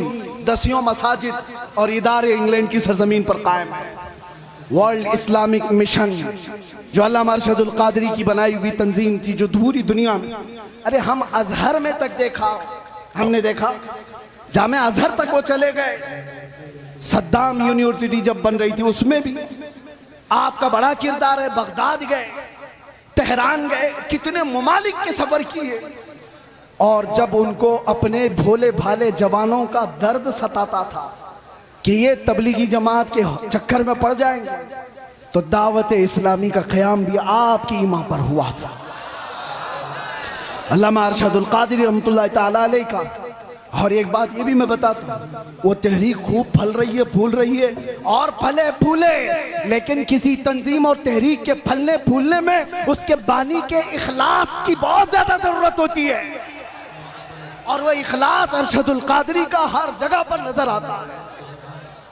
10 मसाजिद और इदारे इंग्लैंड की सरजमीन पर कायम है। वर्ल्ड इस्लामिक मिशन जो अल्लामा अरशदुल कादरी की बनाई हुई तंजीम थी, जो पूरी दुनिया में, अरे हम अजहर में तक देखा, हमने देखा जामे अजहर तक वो चले गए। सद्दाम यूनिवर्सिटी जब बन रही थी उसमें भी आपका बड़ा किरदार है। बगदाद गए, तेहरान गए, कितने ममालिक के सफर किए। और जब उनको अपने भोले भाले जवानों का दर्द सताता था कि ये तबलीगी जमात के चक्कर में पड़ जाएंगे, तो दावत इस्लामी का क़याम भी आपकी ईमा पर हुआ था। अल्लामा अरशदुल कादरी रहमतुल्लाह ताला अलैह का। और एक बात ये भी मैं बताता हूँ, वो तहरीक खूब फल रही है, फूल रही है, और फले फूले, लेकिन किसी तंजीम और तहरीक के फलने फूलने में उसके बानी के इखलास की बहुत ज्यादा जरूरत होती है। और वो इखलास अरशदुल कादरी का हर जगह पर नजर आता है।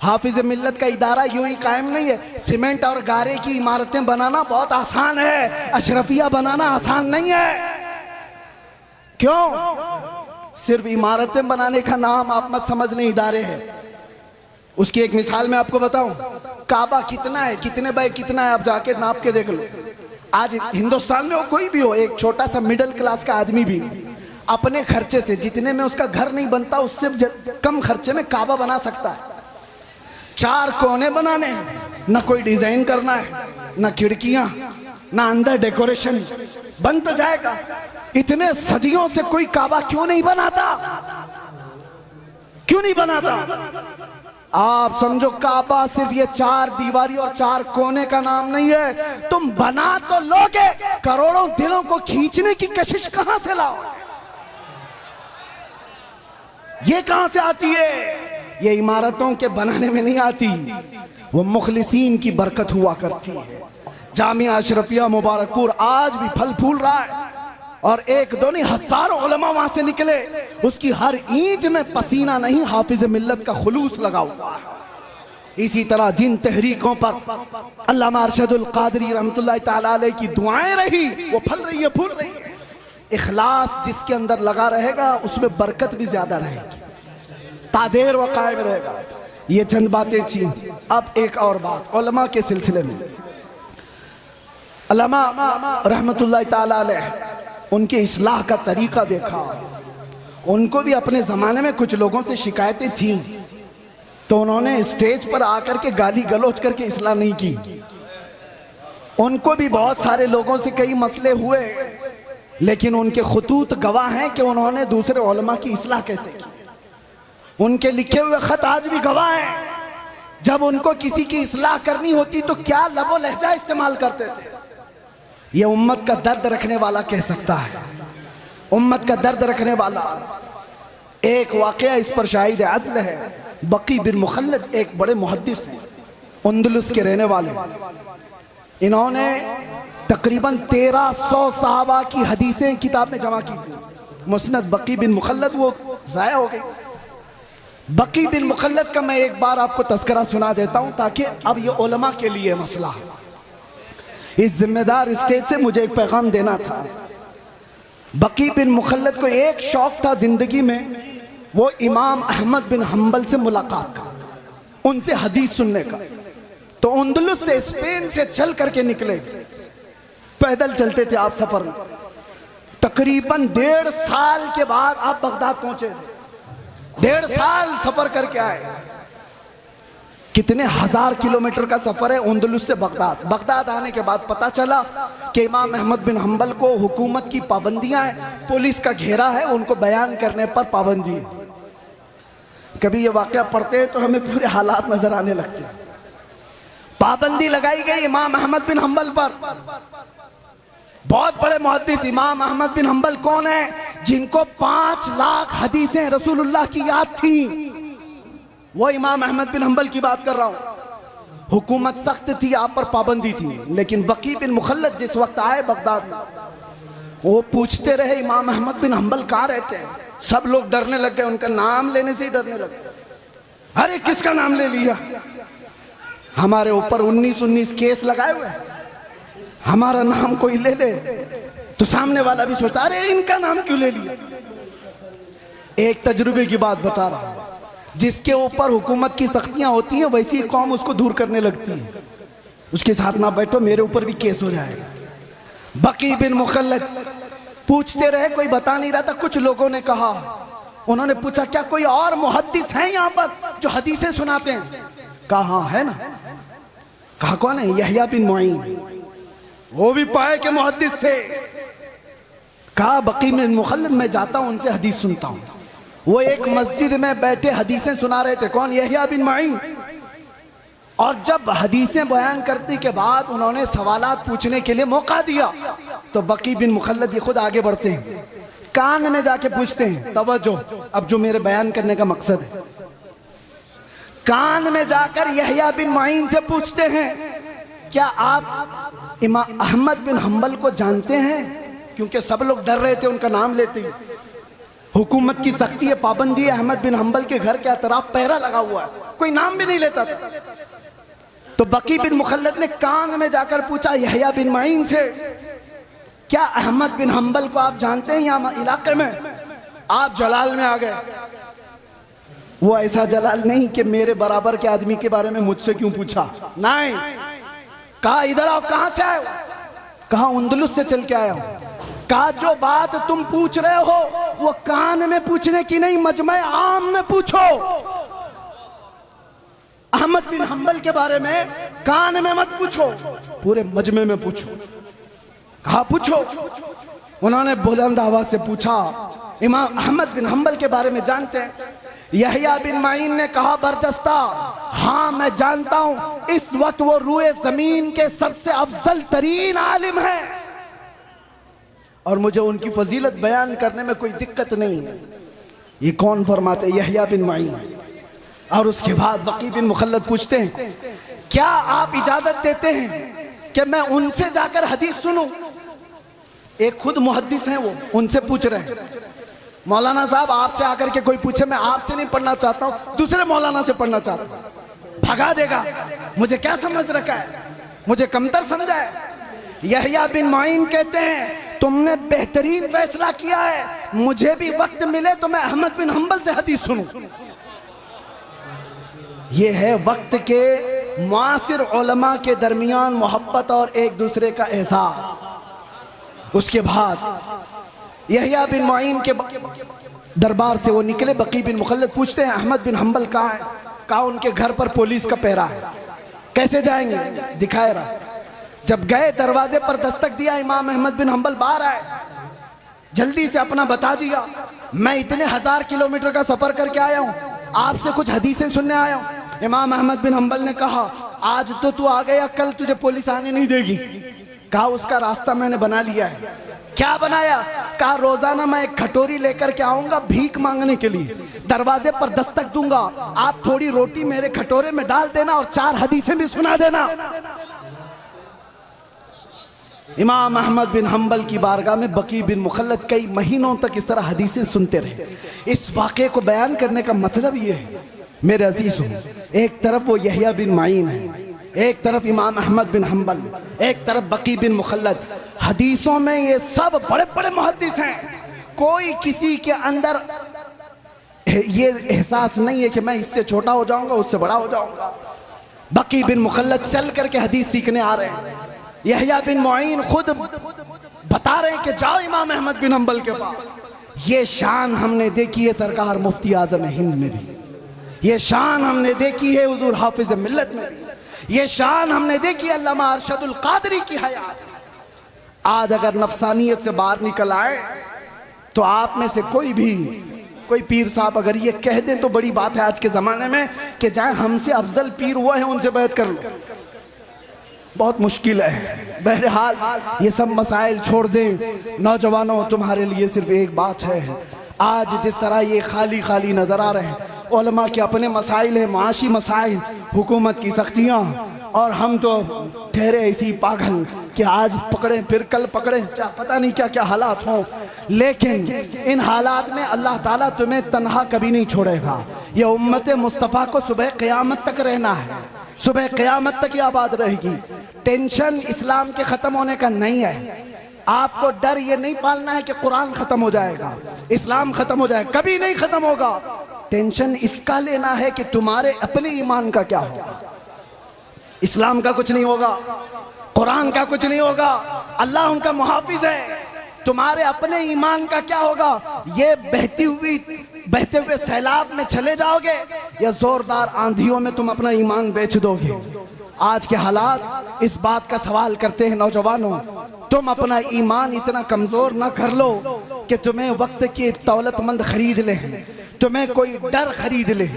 हाफिज मिल्लत का इदारा यूं ही कायम नहीं है। सीमेंट और गारे की इमारतें बनाना बहुत आसान है, अशरफिया बनाना आसान नहीं है। क्यों? सिर्फ इमारतें बनाने का नाम आप मत समझ लें इदारे हैं। उसकी एक मिसाल मैं आपको बताऊं, काबा कितना है, कितने बाय कितना है, आप जाके नाप के देख लो। आज हिंदुस्तान में हो, कोई भी हो, एक छोटा सा मिडिल क्लास का आदमी भी अपने खर्चे से, जितने में उसका घर नहीं बनता उससे कम खर्चे में काबा बना सकता है। 4 कोने बनाने, ना कोई डिजाइन करना है, ना खिड़कियां, ना अंदर डेकोरेशन, बन तो जाएगा। इतने सदियों से कोई काबा क्यों नहीं बनाता? क्यों नहीं बनाता? आप समझो काबा सिर्फ ये 4 दीवारी और 4 कोने का नाम नहीं है। तुम बना तो लोगे, करोड़ों दिलों को खींचने की कशिश कहां से लाओ? ये कहां से आती है? ये इमारतों के बनाने में नहीं आती, वो मुखलिसीन की बरकत हुआ करती है। जामिया अशरफिया मुबारकपुर आज भी फल फूल रहा है, और एक दो नहीं हजारों उलमा वहां से निकले। उसकी हर ईंट में पसीना नहीं, हाफिज मिल्लत का खुलूस लगा हुआ है। इसी तरह जिन तहरीकों पर अल्लामा अरशदुल कादरी रहमतुल्लाह तआला अलैह की दुआएं रही, वो फल रही है, फूल रही है। इखलास जिसके अंदर लगा रहेगा उसमें बरकत भी ज्यादा रहेगी, तादेर व कायम रहेगा। ये चंद बातें थी। अब एक और बात उलमा के सिलसिले में, अल्लामा रहमतुल्लाह तआला अलैह उनके इस्लाह का तरीका देखा। उनको भी अपने ज़माने में कुछ लोगों से शिकायतें थी, तो उन्होंने स्टेज पर आकर के गाली गलौज करके इस्लाह नहीं की। उनको भी बहुत सारे लोगों से कई मसले हुए, लेकिन उनके खुतूत गवाह हैं कि उन्होंने दूसरे उलमा की इस्लाह कैसे की। उनके लिखे हुए खत आज भी गवाह हैं। जब उनको किसी की इस्लाह करनी होती तो क्या लबो लहजा इस्तेमाल करते थे। ये उम्मत का दर्द रखने वाला कह सकता है, उम्मत का दर्द रखने वाला। एक वाकया इस पर शाहिद अदल है। बकी बिन मुखल्लद एक बड़े मुहद्दिस हैं, अंदलुस के रहने वाले। इन्होंने तकरीबन 1300 सहाबा की हदीसें किताब में जमा की थी। मुस्नद बकी बिन मुखल्लद वो ज़ाया हो गई। बकी बिन मुखल्लद का मैं एक बार आपको तज़किरा सुना देता हूँ, ताकि अब ये उलमा के लिए मसला है। इस जिम्मेदार स्टेज से मुझे एक पैगाम देना था। बकी बिन मुखल्लद को एक शौक था जिंदगी में, वो इमाम अहमद बिन हम्बल से मुलाकात का, उनसे हदीस सुनने का। तो अंदलुस से, स्पेन से चल करके निकले, पैदल चलते थे आप सफर में। तकरीबन 1.5 साल के बाद आप बगदाद पहुंचे थे। 1.5 साल सफर करके आए। कितने हजार किलोमीटर का सफर है अंदलुस से बगदाद। बगदाद आने के बाद पता चला कि इमाम अहमद बिन हम्बल को हुकूमत की पाबंदियां हैं, पुलिस का घेरा है, उनको बयान करने पर पाबंदी है। कभी ये वाकया पढ़ते हैं तो हमें पूरे हालात नजर आने लगते हैं। पाबंदी लगाई गई इमाम अहमद बिन हम्बल पर। बहुत बड़े मुहद्दिस इमाम अहमद बिन हम्बल कौन है? जिनको 5 लाख हदीसें रसूलुल्लाह की याद थी, वो इमाम अहमद बिन हम्बल की बात कर रहा हूं। हुकूमत सख्त थी, आप पर पाबंदी थी, लेकिन बकी बिन मुखल्लद जिस वक्त आए बगदाद में, वो पूछते रहे इमाम अहमद बिन हम्बल कहाँ रहते हैं। सब लोग डरने लग गए, उनका नाम लेने से ही डरने लग गए। अरे किसका नाम ले लिया? हमारे ऊपर 19 केस लगाए हुए हैं, हमारा नाम कोई ले ले तो सामने वाला भी सोचता अरे इनका नाम क्यों ले लिया। एक तजुर्बे की बात बता रहा हूं, जिसके ऊपर हुकूमत की सख्तियां होती हैं वैसी कौम उसको दूर करने लगती है। उसके साथ ना बैठो, मेरे ऊपर भी केस हो जाएगा। बकी बिन मुखल्लद पूछते रहे, कोई बता नहीं रहा था। कुछ लोगों ने कहा, उन्होंने पूछा क्या कोई और मुहद्दिस है यहाँ पर जो हदीसें सुनाते हैं? कहा हाँ है ना। कहा कौन है? यहया बिन मुईन, वो भी पाए के मुहद्दिस थे। कहा बकी बिन मुखल्लद मैं जाता हूं उनसे हदीस सुनता हूं। वो एक मस्जिद में बैठे हदीसें सुना रहे थे। कौन? यहया बिन मुईन। और जब हदीसें बयान करने के बाद उन्होंने सवालात पूछने के लिए मौका दिया, तो बकी बिन मुखल्लद ये खुद आगे बढ़ते हैं, कान में जाके पूछते हैं, तवज्जो, अब जो मेरे बयान करने का मकसद है, कान में जाकर यहया बिन मुईन से पूछते हैं, क्या आप इमाम अहमद बिन हम्बल को जानते हैं? क्योंकि सब लोग डर रहे थे उनका नाम लेते ही। हुकूमत की सख्ती है, पाबंदी है। अहमद बिन हंबल के घर के अतराफ पहरा लगा हुआ है, कोई नाम भी नहीं लेता था। तो बकी बिन मुखल्लद ने कान में जाकर पूछा यहया बिन माइन से, क्या अहमद बिन हंबल को आप जानते हैं यहाँ इलाके में? आप जलाल में आ गए। वो ऐसा जलाल नहीं कि मेरे बराबर के आदमी के बारे में मुझसे क्यों पूछा, नहीं। कहा इधर आओ, कहां से आए हो? कहा उंदलुस से चल के आया हूं। कहा जो बात तुम पूछ रहे हो वो कान में पूछने की नहीं, मजमे आम में पूछो। अहमद बिन हंबल के बारे में कान में मत पूछो, पूरे मजमे में पूछो। कहा पूछो। उन्होंने बुलंद आवाज से पूछा इमाम अहमद बिन हंबल के बारे में जानते हैं? यहया बिन माइन ने कहा बरजस्ता, हाँ मैं जानता हूं। इस वक्त वो रूए जमीन के सबसे अफजल तरीन आलिम है और मुझे उनकी फजीलत बयान करने में कोई दिक्कत नहीं है। ये कौन फरमाते? यहया बिन माइन। और उसके बाद बकी बिन मुखल्लद पूछते हैं क्या आप इजाजत देते हैं कि मैं उनसे जाकर हदीस सुनूं? एक खुद मुहद्दिस हैं, वो उनसे पूछ रहे हैं मौलाना साहब आपसे आकर के कोई पूछे, मैं आपसे नहीं पढ़ना चाहता हूं, दूसरे मौलाना से पढ़ना चाहता हूं। भगा देगा, मुझे क्या समझ रखा है, मुझे कमतर समझा है। यहया बिन माइन कहते हैं तुमने बेहतरीन फैसला किया है, मुझे भी वक्त मिले तो मैं अहमद बिन हंबल से हदीस सुनूं। यह है वक्त के मुआसिर उलमा के दरमियान मोहब्बत और एक दूसरे का एहसास। उसके बाद यहया बिन मुईन के दरबार से वो निकले। बकी बिन मुखल्लद पूछते हैं अहमद बिन हंबल कहाँ है? कहा उनके घर पर पुलिस का पहरा है। कैसे जाएंगे? दिखाए रास्ता। जब गए दरवाजे पर दस्तक दिया, इमाम अहमद बिन हंबल बाहर आए, जल्दी से अपना बता दिया, मैं इतने 1000 किलोमीटर का सफर करके आया हूँ, आपसे कुछ हदीसें सुनने आया हूँ। इमाम अहमद बिन हंबल ने कहा आज तो तू आ गया, कल तुझे पुलिस आने नहीं देगी। कहा उसका रास्ता मैंने बना लिया है। क्या बनाया? कहा रोजाना मैं एक कटोरी लेकर के आऊंगा भीख मांगने के लिए, दरवाजे पर दस्तक दूंगा, आप थोड़ी रोटी मेरे कटोरे में डाल देना और 4 हदीसें भी सुना देना। इमाम अहमद बिन हंबल की बारगाह में बकी बिन मुखल्लद कई महीनों तक इस तरह हदीसें सुनते रहे। इस वाक़े को बयान करने का मतलब ये है मेरे अजीजों, एक तरफ वो यहया बिन माइन है, एक तरफ इमाम अहमद बिन हंबल, एक तरफ बकी बिन मुखल्लद। हदीसों में ये सब बड़े बड़े मुहद्दिस हैं, कोई किसी के अंदर ये एहसास नहीं है कि मैं इससे छोटा हो जाऊंगा, उससे बड़ा हो जाऊंगा। बकी बिन मुखल्लद चल करके हदीस सीखने आ रहे हैं। यहया बिन मुईन खुद बता रहे हैं कि जाओ इमाम अहमद बिन हंबल के पास। ये शान हमने देखी है सरकार मुफ्ती आजम हिंद में भी, ये शान हमने देखी है हुजूर हाफिज मिल्लत में भी, ये शान हमने देखी अल्लामा अरशदुल कादरी की हयात। आज अगर नफसानियत से बाहर निकल आए तो आप में से कोई पीर साहब अगर ये कह दें तो बड़ी बात है आज के ज़माने में कि जाए हमसे अफजल पीर हुआ है उनसे बैत कर लो, बहुत मुश्किल है। बहरहाल ये सब मसाइल छोड़ दें। नौजवानों तुम्हारे लिए सिर्फ एक बात है, आज जिस तरह ये खाली खाली नज़र आ रहे हैं, उलमा के अपने मसाइल हैं, माशी मसाइल, हुकूमत की सख्तियाँ, और हम तो ठहरे ऐसी पागल कि आज पकड़े फिर कल पकड़े, पता नहीं क्या क्या हालात हों। लेकिन इन हालात में अल्लाह ताला तुम्हें तन्हा कभी नहीं छोड़ेगा। ये उम्मत मुस्तफ़ा को सुबह क़यामत तक रहना है, सुबह क़यामत तक ये आबाद रहेगी। टेंशन इस्लाम के ख़त्म होने का नहीं है। आपको डर ये नहीं पालना है कि कुरान ख़त्म हो जाएगा, इस्लाम ख़त्म हो जाएगा, कभी नहीं ख़त्म होगा। टेंशन इसका लेना है कि तुम्हारे अपने ईमान का क्या होगा। इस्लाम का कुछ नहीं होगा, कुरान का कुछ नहीं होगा, अल्लाह उनका मुहाफिज है। तुम्हारे अपने ईमान का क्या होगा? ये बहते हुए सैलाब में चले जाओगे या जोरदार आंधियों में तुम अपना ईमान बेच दोगे? आज के हालात इस बात का सवाल करते हैं। नौजवानों, तुम अपना ईमान इतना कमजोर ना कर लो कि तुम्हें वक्त की दौलतमंद खरीद ले, तुम्हें कोई डर खरीद ले,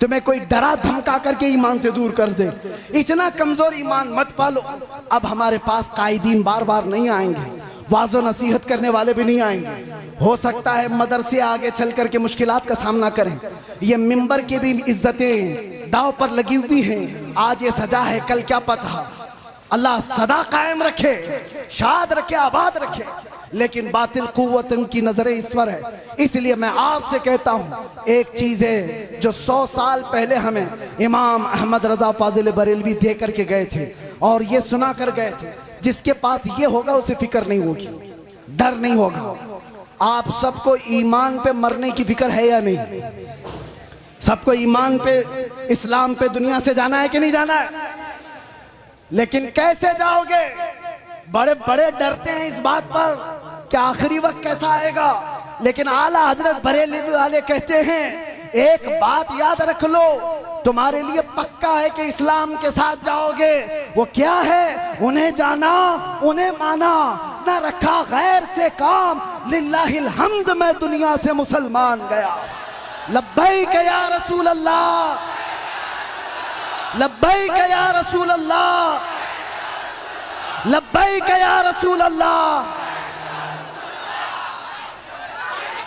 तुम्हें कोई डरा धमका करके ईमान से दूर कर दे। इतना कमजोर ईमान मत पालो। अब हमारे पास कायदीन बार बार नहीं आएंगे, वाज़ो नसीहत करने वाले भी नहीं आएंगे। हो सकता है मदरसे आगे चल करके मुश्किलात का सामना करें। ये मिंबर की भी इज्जतें दाव पर लगी हुई हैं। आज ये सजा है, कल क्या पता। अल्लाह सदा कायम रखे, शाद रखे, आबाद रखे। लेकिन बातिल कुव्वत उनकी नजरें इस पर है। इसलिए मैं आपसे कहता हूं, एक चीज है जो 100 साल पहले हमें इमाम अहमद रजा फाजिल बरेलवी दे करके गए थे और ये सुना कर गए थे, जिसके पास ये होगा उसे फिक्र नहीं होगी, डर नहीं होगा। आप सबको ईमान पे मरने की फिक्र है या नहीं? सबको ईमान पे, इस्लाम पे दुनिया से जाना है कि नहीं जाना है? लेकिन कैसे जाओगे? बड़े बड़े डरते हैं इस बात पर कि आखिरी वक्त कैसा आएगा। लेकिन आला हजरत बरेलवी वाले कहते हैं एक बात याद रख लो, तुम्हारे लिए पक्का है कि इस्लाम के साथ जाओगे। वो क्या है? उन्हें जाना, उन्हें माना, न रखा गैर से काम, लिल्लाहिल हम्द मैं दुनिया से मुसलमान गया। लब्बैक या रसूल अल्लाह, लब्बैक या रसूल अल्लाह, लब्बैक या रसूल अल्लाह।